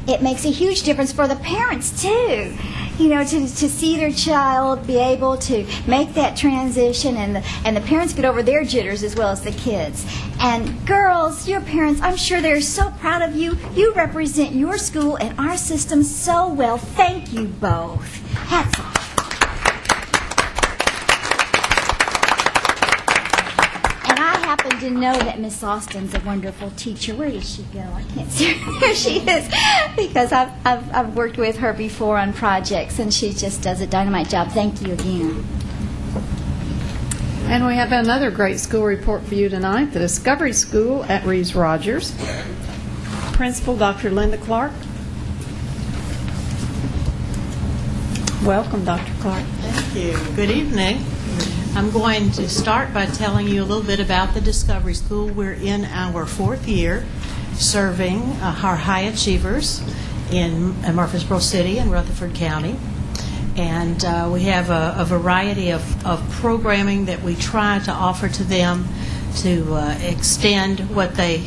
It makes a huge difference for the parents, too. You know, to see their child be able to make that transition, and the parents get over their jitters as well as the kids. And girls, your parents, I'm sure they're so proud of you. You represent your school and our system so well. Thank you both. Hats off. And I happen to know that Miss Austin's a wonderful teacher. Where did she go? I can't see her. There she is. Because I've worked with her before on projects, and she just does a dynamite job. Thank you again. And we have another great school report for you tonight, the Discovery School at Reeves Rogers. Principal Dr. Linda Clark. Welcome, Dr. Clark. Thank you. Good evening. I'm going to start by telling you a little bit about the Discovery School. We're in our 4th year serving our high achievers in Murfreesboro City and Rutherford County. And we have a variety of programming that we try to offer to them to extend what they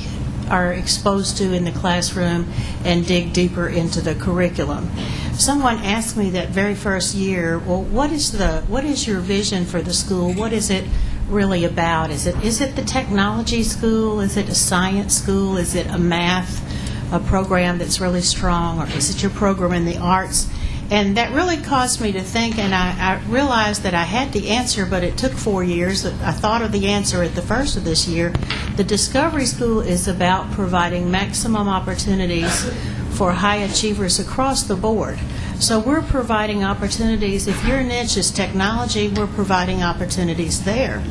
are exposed to in the classroom and dig deeper into the curriculum. Someone asked me that very first year, well, what is your vision for the school? What is it really about? Is it the technology school? Is it a science school? Is it a math program that's really strong? Or is it your program in the arts? And that really caused me to think, and I realized that I had the answer, but it took 4 years. I thought of the answer at the first of this year. The Discovery School is about providing maximum opportunities for high achievers across the board. So we're providing opportunities. If your niche is technology, we're providing opportunities there.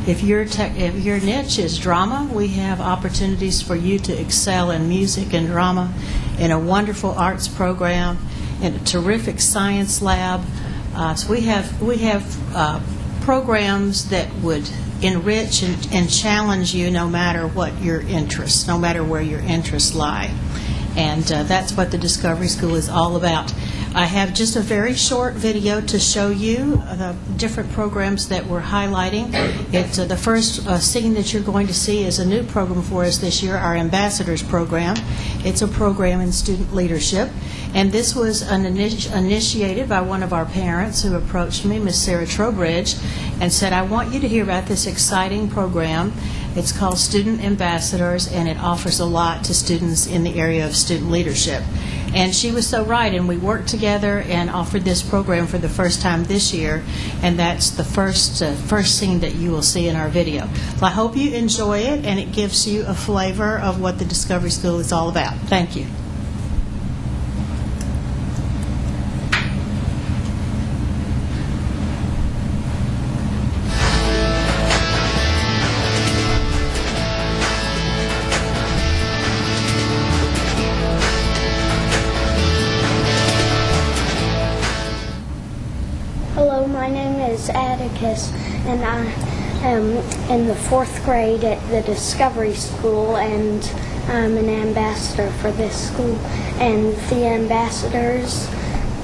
If your niche is drama, we have opportunities for you to excel in music and drama, in a wonderful arts program, in a terrific science lab. So we have programs that would enrich and challenge you no matter what your interests, no matter where your interests lie. And that's what the Discovery School is all about. I have just a very short video to show you the different programs that we're highlighting. The first scene that you're going to see is a new program for us this year, our Ambassadors Program. It's a program in student leadership. And this was initiated by one of our parents who approached me, Miss Sarah Trowbridge, and said, I want you to hear about this exciting program. It's called Student Ambassadors, and it offers a lot to students in the area of student leadership. And she was so right, and we worked together and offered this program for the first time this year, and that's the first scene that you will see in our video. So I hope you enjoy it, and it gives you a flavor of what the Discovery School is all about. Thank you. Hello, my name is Atticus, and I am in the 4th grade at the Discovery School, and I'm an ambassador for this school. And the ambassadors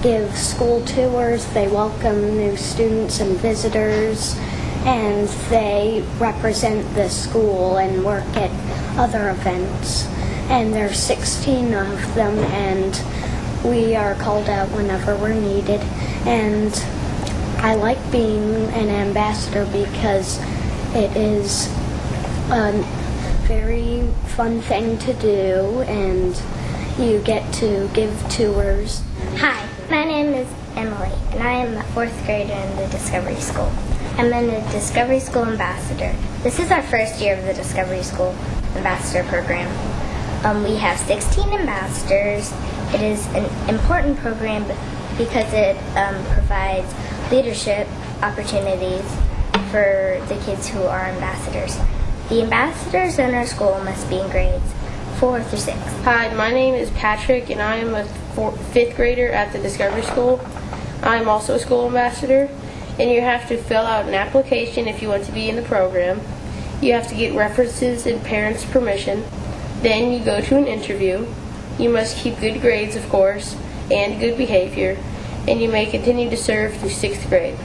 give school tours, they welcome new students and visitors, and they represent the school and work at other events. And there's 16 of them, and we are called out whenever we're needed. And I like being an ambassador because it is a very fun thing to do, and you get to give tours. Hi, my name is Emily, and I am a 4th grader in the Discovery School. I'm in the Discovery School Ambassador. This is our first year of the Discovery School Ambassador program. We have 16 ambassadors. It is an important program because it provides leadership opportunities for the kids who are ambassadors. The ambassadors in our school must be in grades 4 through 6. Hi, my name is Patrick, and I am a 5th grader at the Discovery School. I am also a school ambassador, and you have to fill out an application if you want to be in the program. You have to get references and parents' permission. Then you go to an interview. You must keep good grades, of course, and good behavior, and you may continue to serve through 6th grade.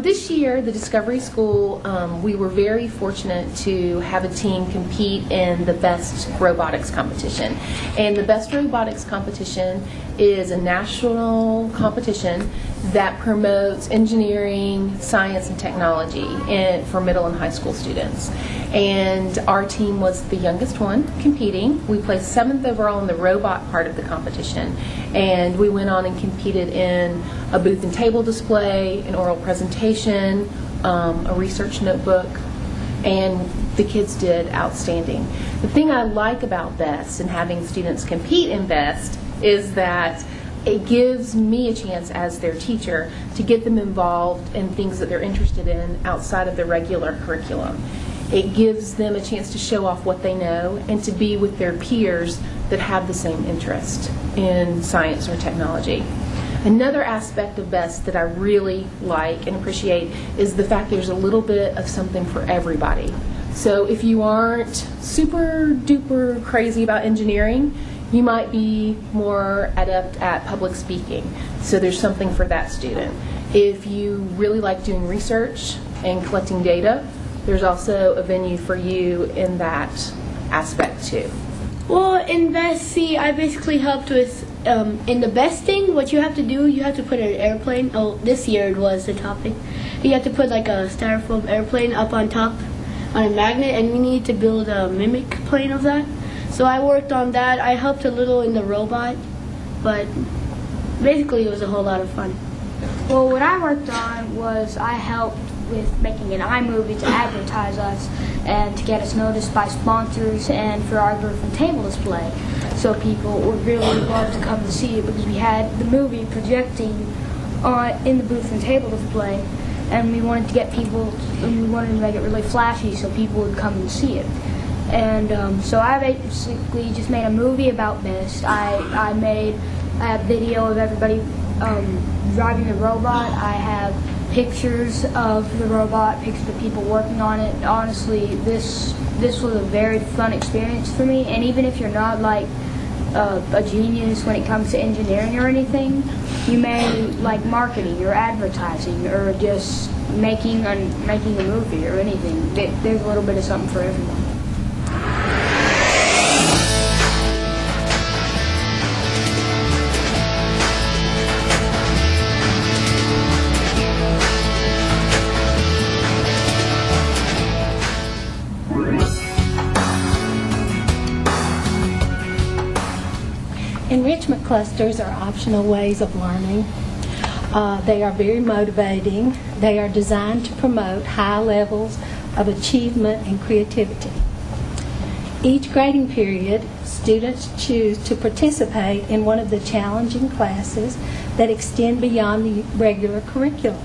This year, the Discovery School, we were very fortunate to have a team compete in the Best Robotics competition. And the Best Robotics competition is a national competition that promotes engineering, science, and technology for middle and high school students. And our team was the youngest one competing. We placed 7th overall in the robot part of the competition. And we went on and competed in a booth and table display, an oral presentation, a research notebook, and the kids did outstanding. The thing I like about BEST and having students compete in BEST is that it gives me a chance as their teacher to get them involved in things that they're interested in outside of the regular curriculum. It gives them a chance to show off what they know and to be with their peers that have the same interest in science or technology. Another aspect of BEST that I really like and appreciate is the fact there's a little bit of something for everybody. So if you aren't super duper crazy about engineering, you might be more adept at public speaking. So there's something for that student. If you really like doing research and collecting data, there's also a venue for you in that aspect too. Well, in BEST, see, I basically helped with, in the BEST thing, what you have to do, you have to put an airplane, this year it was the topic, you have to put like a styrofoam airplane up on top on a magnet, and we need to build a mimic plane of that. So I worked on that. I helped a little in the robot, but basically it was a whole lot of fun. Well, what I worked on was I helped with making an iMovie to advertise us and to get us noticed by sponsors and for our booth and table display. So people would really love to come to see it because we had the movie projecting in the booth and table display, and we wanted to get people, and we wanted to make it really flashy so people would come and see it. And so I basically just made a movie about BEST. I made I have video of everybody driving the robot. I have pictures of the robot, pictures of people working on it. Honestly, this was a very fun experience for me. And even if you're not like a genius when it comes to engineering or anything, you may like marketing or advertising or just making a movie or anything. There's a little bit of something for everyone. Enrichment clusters are optional ways of learning. They are very motivating. They are designed to promote high levels of achievement and creativity. Each grading period, students choose to participate in one of the challenging classes that extend beyond the regular curriculum.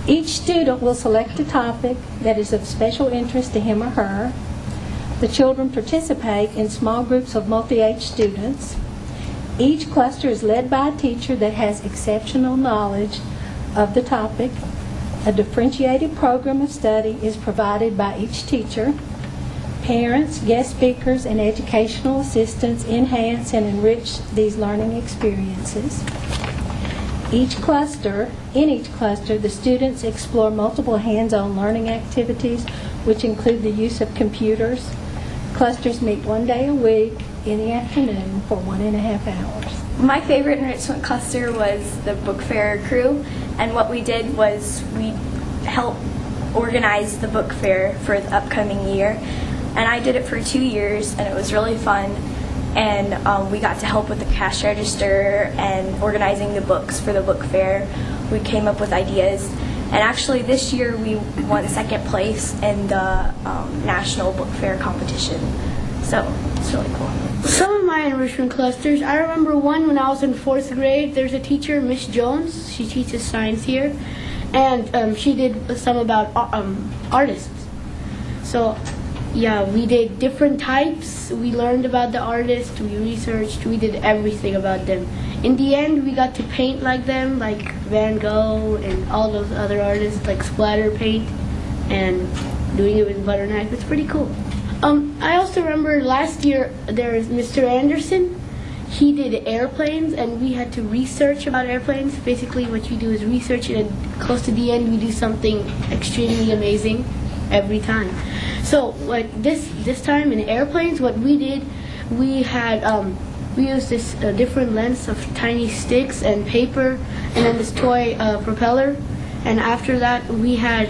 Each student will select a topic that is of special interest to him or her. The children participate in small groups of multi-age students. Each cluster is led by a teacher that has exceptional knowledge of the topic. A differentiated program of study is provided by each teacher. Parents, guest speakers, and educational assistants enhance and enrich these learning experiences. In each cluster, the students explore multiple hands-on learning activities, which include the use of computers. Clusters meet one day a week in the afternoon for 1.5 hours. My favorite enrichment cluster was the book fair crew, and what we did was we helped organize the book fair for the upcoming year, and I did it for 2 years, and it was really fun, and we got to help with the cash register and organizing the books for the book fair. We came up with ideas, and actually this year we won second place in the national book fair competition, so it's really cool. Some of my enrichment clusters, I remember one when I was in 4th grade. There's a teacher, Miss Jones. She teaches science here, and she did some about artists. So, yeah, we did different types. We learned about the artist. We researched. We did everything about them. In the end, we got to paint like them, like Van Gogh and all those other artists, like splatter paint, and doing it with butter knife. It's pretty cool. I also remember last year there's Mr. Anderson. He did airplanes, and we had to research about airplanes. Basically, what you do is research, and close to the end, we do something extremely amazing every time. So, like this time in airplanes, what we did, we had we used this different lengths of tiny sticks and paper, and then this toy propeller. And after that, we had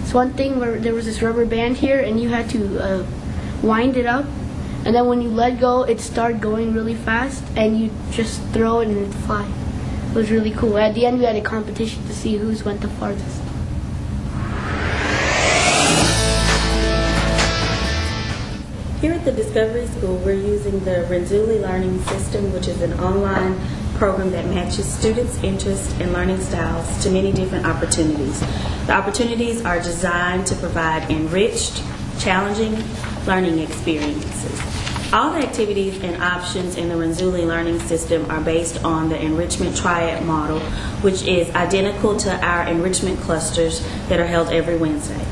this one thing where there was this rubber band here, and you had to wind it up, and then when you let go, it started going really fast, and you just throw it and it'd fly. It was really cool. At the end, we had a competition to see who's went the farthest. Here at the Discovery School, we're using the Rezoning Learning System, which is an online program that matches students' interests and learning styles to many different opportunities. The opportunities are designed to provide enriched, challenging learning experiences. All the activities and options in the Rezoning Learning System are based on the Enrichment Triad model, which is identical to our enrichment clusters that are held every Wednesday.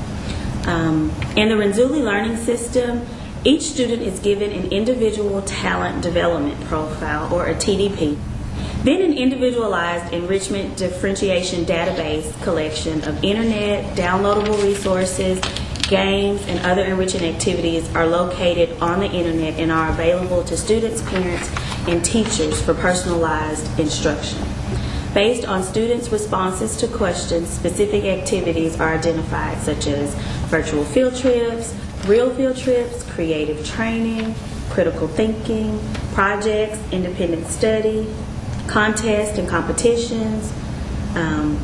In the Rezoning Learning System, each student is given an individual talent development profile, or a TDP, then an individualized enrichment differentiation database collection of internet, downloadable resources, games, and other enriching activities are located on the internet and are available to students, parents, and teachers for personalized instruction. Based on students' responses to questions, specific activities are identified, such as virtual field trips, real field trips, creative training, critical thinking, projects, independent study, contests and competitions,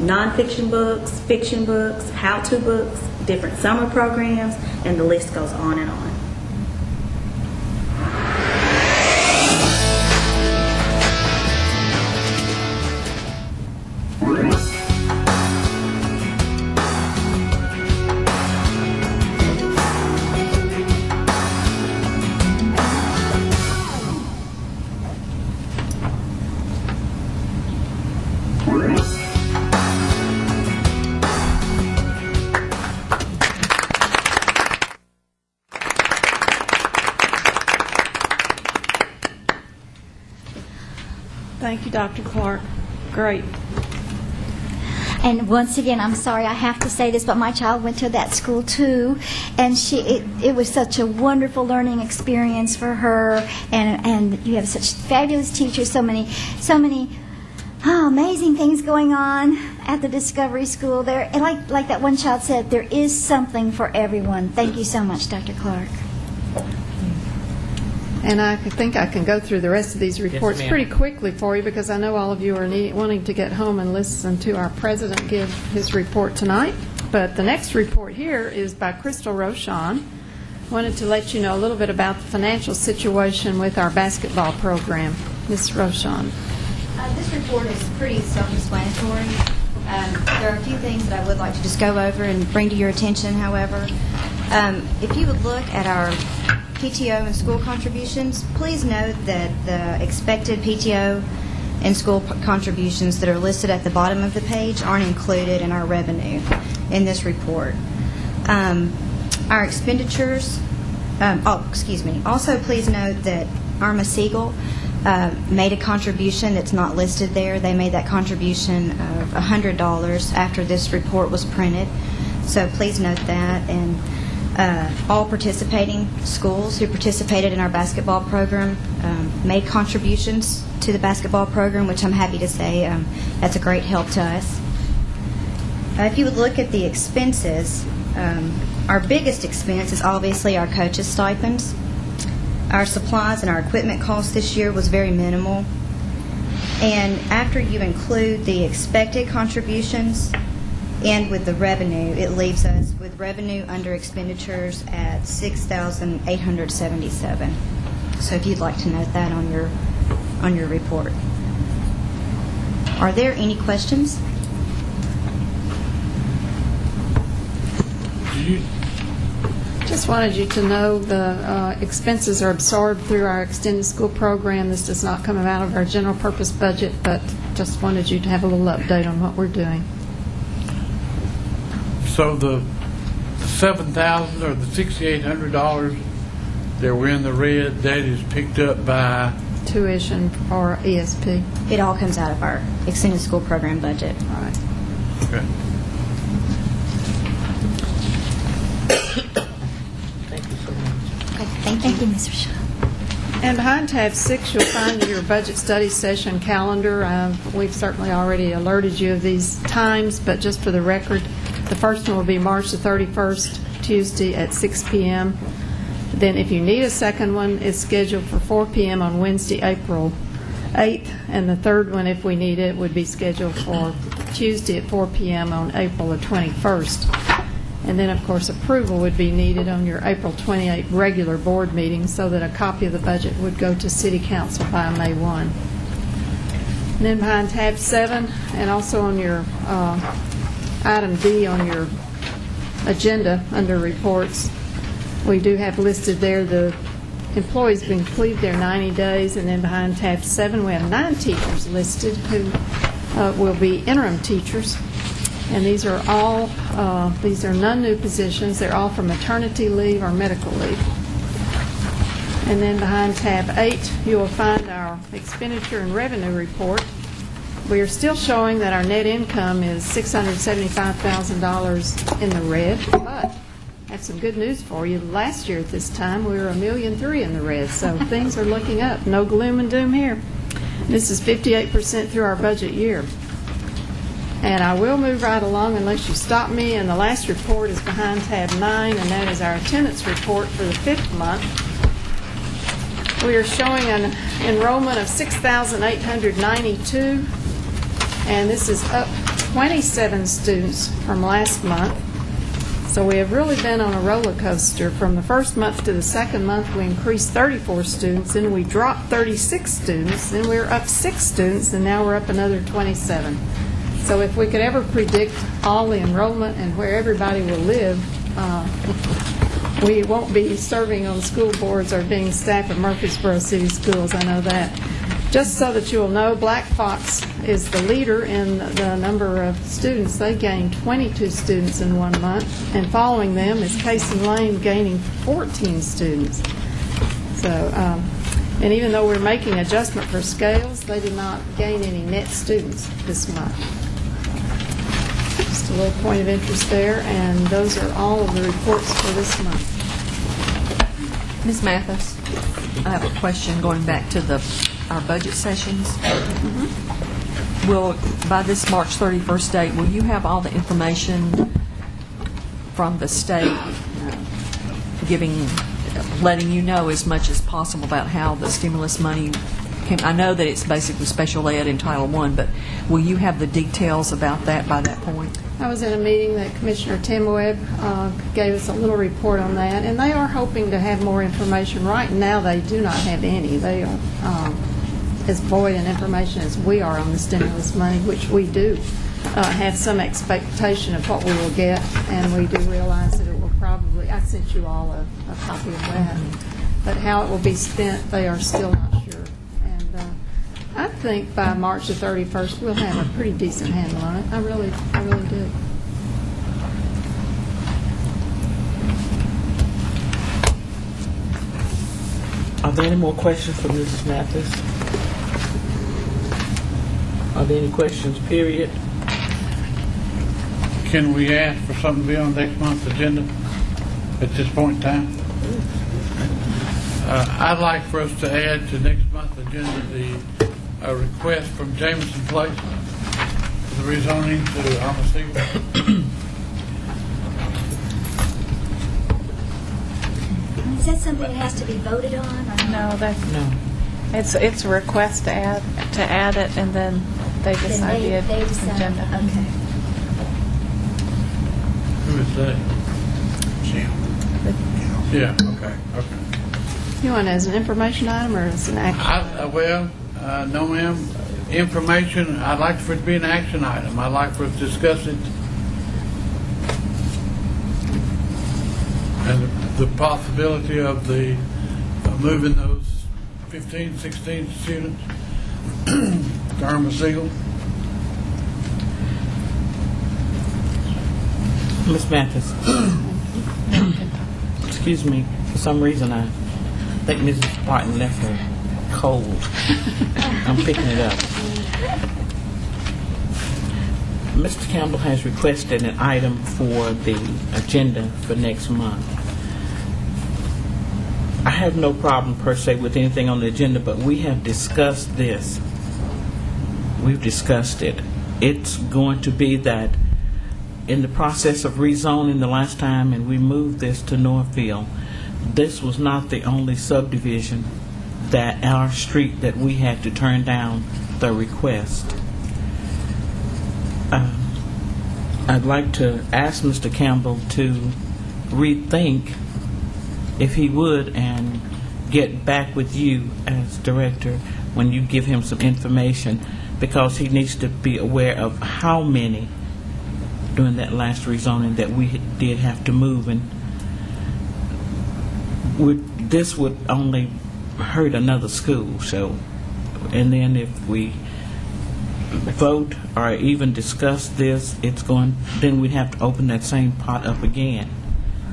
nonfiction books, fiction books, how-to books, different summer programs, and the list goes on and on. Thank you, Dr. Clark. Great. And once again, I'm sorry I have to say this, but my child went to that school too, and it was such a wonderful learning experience for her. And you have such fabulous teachers, so many amazing things going on at the Discovery School there. And like that one child said, there is something for everyone. Thank you so much, Dr. Clark. And I think I can go through the rest of these reports pretty quickly for you, because I know all of you are wanting to get home and listen to our president give his report tonight. But the next report here is by Crystal Roseann. Wanted to let you know a little bit about the financial situation with our basketball program. Ms. Roseann. This report is pretty self-explanatory. There are a few things that I would like to just go over and bring to your attention, however. If you would look at our PTO and school contributions, please note that the expected PTO and school contributions that are listed at the bottom of the page aren't included in our revenue in this report. Our expenditures, also please note that Irma Siegel made a contribution that's not listed there. They made that contribution of $100 after this report was printed. So please note that. And all participating schools who participated in our basketball program made contributions to the basketball program, which I'm happy to say that's a great help to us. If you would look at the expenses, our biggest expense is obviously our coaches' stipends. Our supplies and our equipment costs this year was very minimal. And after you include the expected contributions and with the revenue, it leaves us with revenue under expenditures at $6,877. So if you'd like to note that on your report. Are there any questions? Just wanted you to know the expenses are absorbed through our extended school program. This does not come out of our general purpose budget, but just wanted you to have a little update on what we're doing. So the $7,000 or the $6,800 that were in the red, that is picked up by tuition or ESP. It all comes out of our extended school program budget. All right. Okay. Thank you, Ms. Roseann. And behind tab 6, you'll find your budget study session calendar. We've certainly already alerted you of these times, but just for the record, the first one will be March the 31st, Tuesday at 6 p.m. Then if you need a second one, it's scheduled for 4 p.m. on Wednesday, April 8th. And the third one, if we need it, would be scheduled for Tuesday at 4 p.m. on April the 21st. And then, of course, approval would be needed on your April 28th regular board meeting so that a copy of the budget would go to City Council by May 1. And then behind tab 7, and also on your item D on your agenda under reports, we do have listed there the employees been completed their 90 days, and then behind tab 7 we have 9 teachers listed who will be interim teachers. And these are all non-new positions. They're all for maternity leave or medical leave. And then behind tab 8, you will find our expenditure and revenue report. We are still showing that our net income is $675,000 in the red, but I have some good news for you. Last year at this time, we were $1.3 million in the red, so things are looking up. No gloom and doom here. This is 58% through our budget year. And I will move right along unless you stop me. And the last report is behind tab 9, and that is our attendance report for the 5th month. We are showing an enrollment of 6,892, and this is up 27 students from last month. So we have really been on a roller coaster. From the first month to the second month, we increased 34 students, then we dropped 36 students, then we were up 6 students, and now we're up another 27. So if we could ever predict all the enrollment and where everybody will live, we won't be serving on school boards or being staff at Murfreesboro City Schools, I know that. Just so that you will know, Black Fox is the leader in the number of students. They gained 22 students in 1 month, and following them is Casey Lane gaining 14 students. So, and even though we're making adjustment for scales, they did not gain any net students this month. Just a little point of interest there, and those are all of the reports for this month. Ms. Mathis, I have a question going back to our budget sessions. Will, by this March 31st date, will you have all the information from the state letting you know as much as possible about how the stimulus money came? I know that it's basically special ed in Title I, but will you have the details about that by that point? I was in a meeting that Commissioner Timweb gave us a little report on that, and they are hoping to have more information. Right now, they do not have any. They are as void in information as we are on the stimulus money, which we do have some expectation of what we will get, and we do realize that it will probably, I sent you all a copy of that, but how it will be spent, they are still not sure. And I think by March the 31st, we'll have a pretty decent handle on it. I really do. Are there any more questions for Mrs. Mathis? Are there any questions, period? Can we ask for something to be on next month's agenda at this point in time? I'd like for us to add to next month's agenda the request from Jameson Place for the rezoning to Almacigo. Is that something that has to be voted on? Or No. It's a request to add it, and then they decide the agenda. Okay. Who is that? Yeah, okay. You want it as an information item or as an action? No, ma'am. Information, I'd like for it to be an action item. I'd like for us to discuss it. And the possibility of moving those 15, 16 students to Hermosillo. Ms. Mathis. Excuse me. For some reason, I think Mrs. Barton left her cold. I'm picking it up. Mr. Campbell has requested an item for the agenda for next month. I have no problem per se with anything on the agenda, but we have discussed this. We've discussed it. It's going to be that in the process of rezoning the last time, and we moved this to Northfield, this was not the only subdivision that our street that we had to turn down the request. I'd like to ask Mr. Campbell to rethink, if he would, and get back with you as director when you give him some information, because he needs to be aware of how many during that last rezoning that we did have to move, and this would only hurt another school. So, and then if we vote or even discuss this, then we'd have to open that same pot up again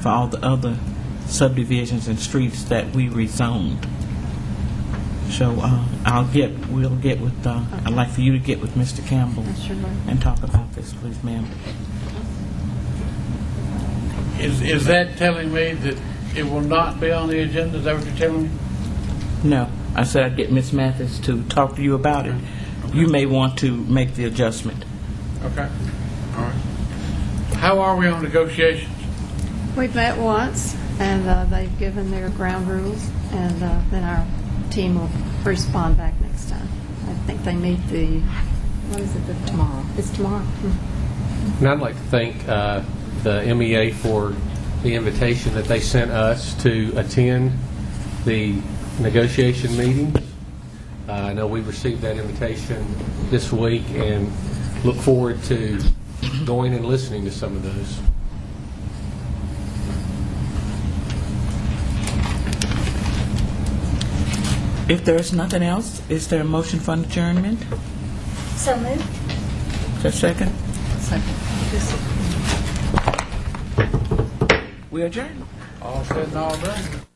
for all the other subdivisions and streets that we rezoned. So we'll get with, I'd like for you to get with Mr. Campbell and talk about this, please, ma'am. Is that telling me that it will not be on the agenda? Is that what you're telling me? No. I said I'd get Ms. Mathis to talk to you about it. Okay. You may want to make the adjustment. Okay. All right. How are we on negotiations? We've met once, and they've given their ground rules, and then our team will respond back next time. I think they meet tomorrow. It's tomorrow. And I'd like to thank the MEA for the invitation that they sent us to attend the negotiation meeting. I know we received that invitation this week and look forward to going and listening to some of those. If there's nothing else, is there a motion for adjournment? So moved. Is that second? Second. We adjourn. All said and all done.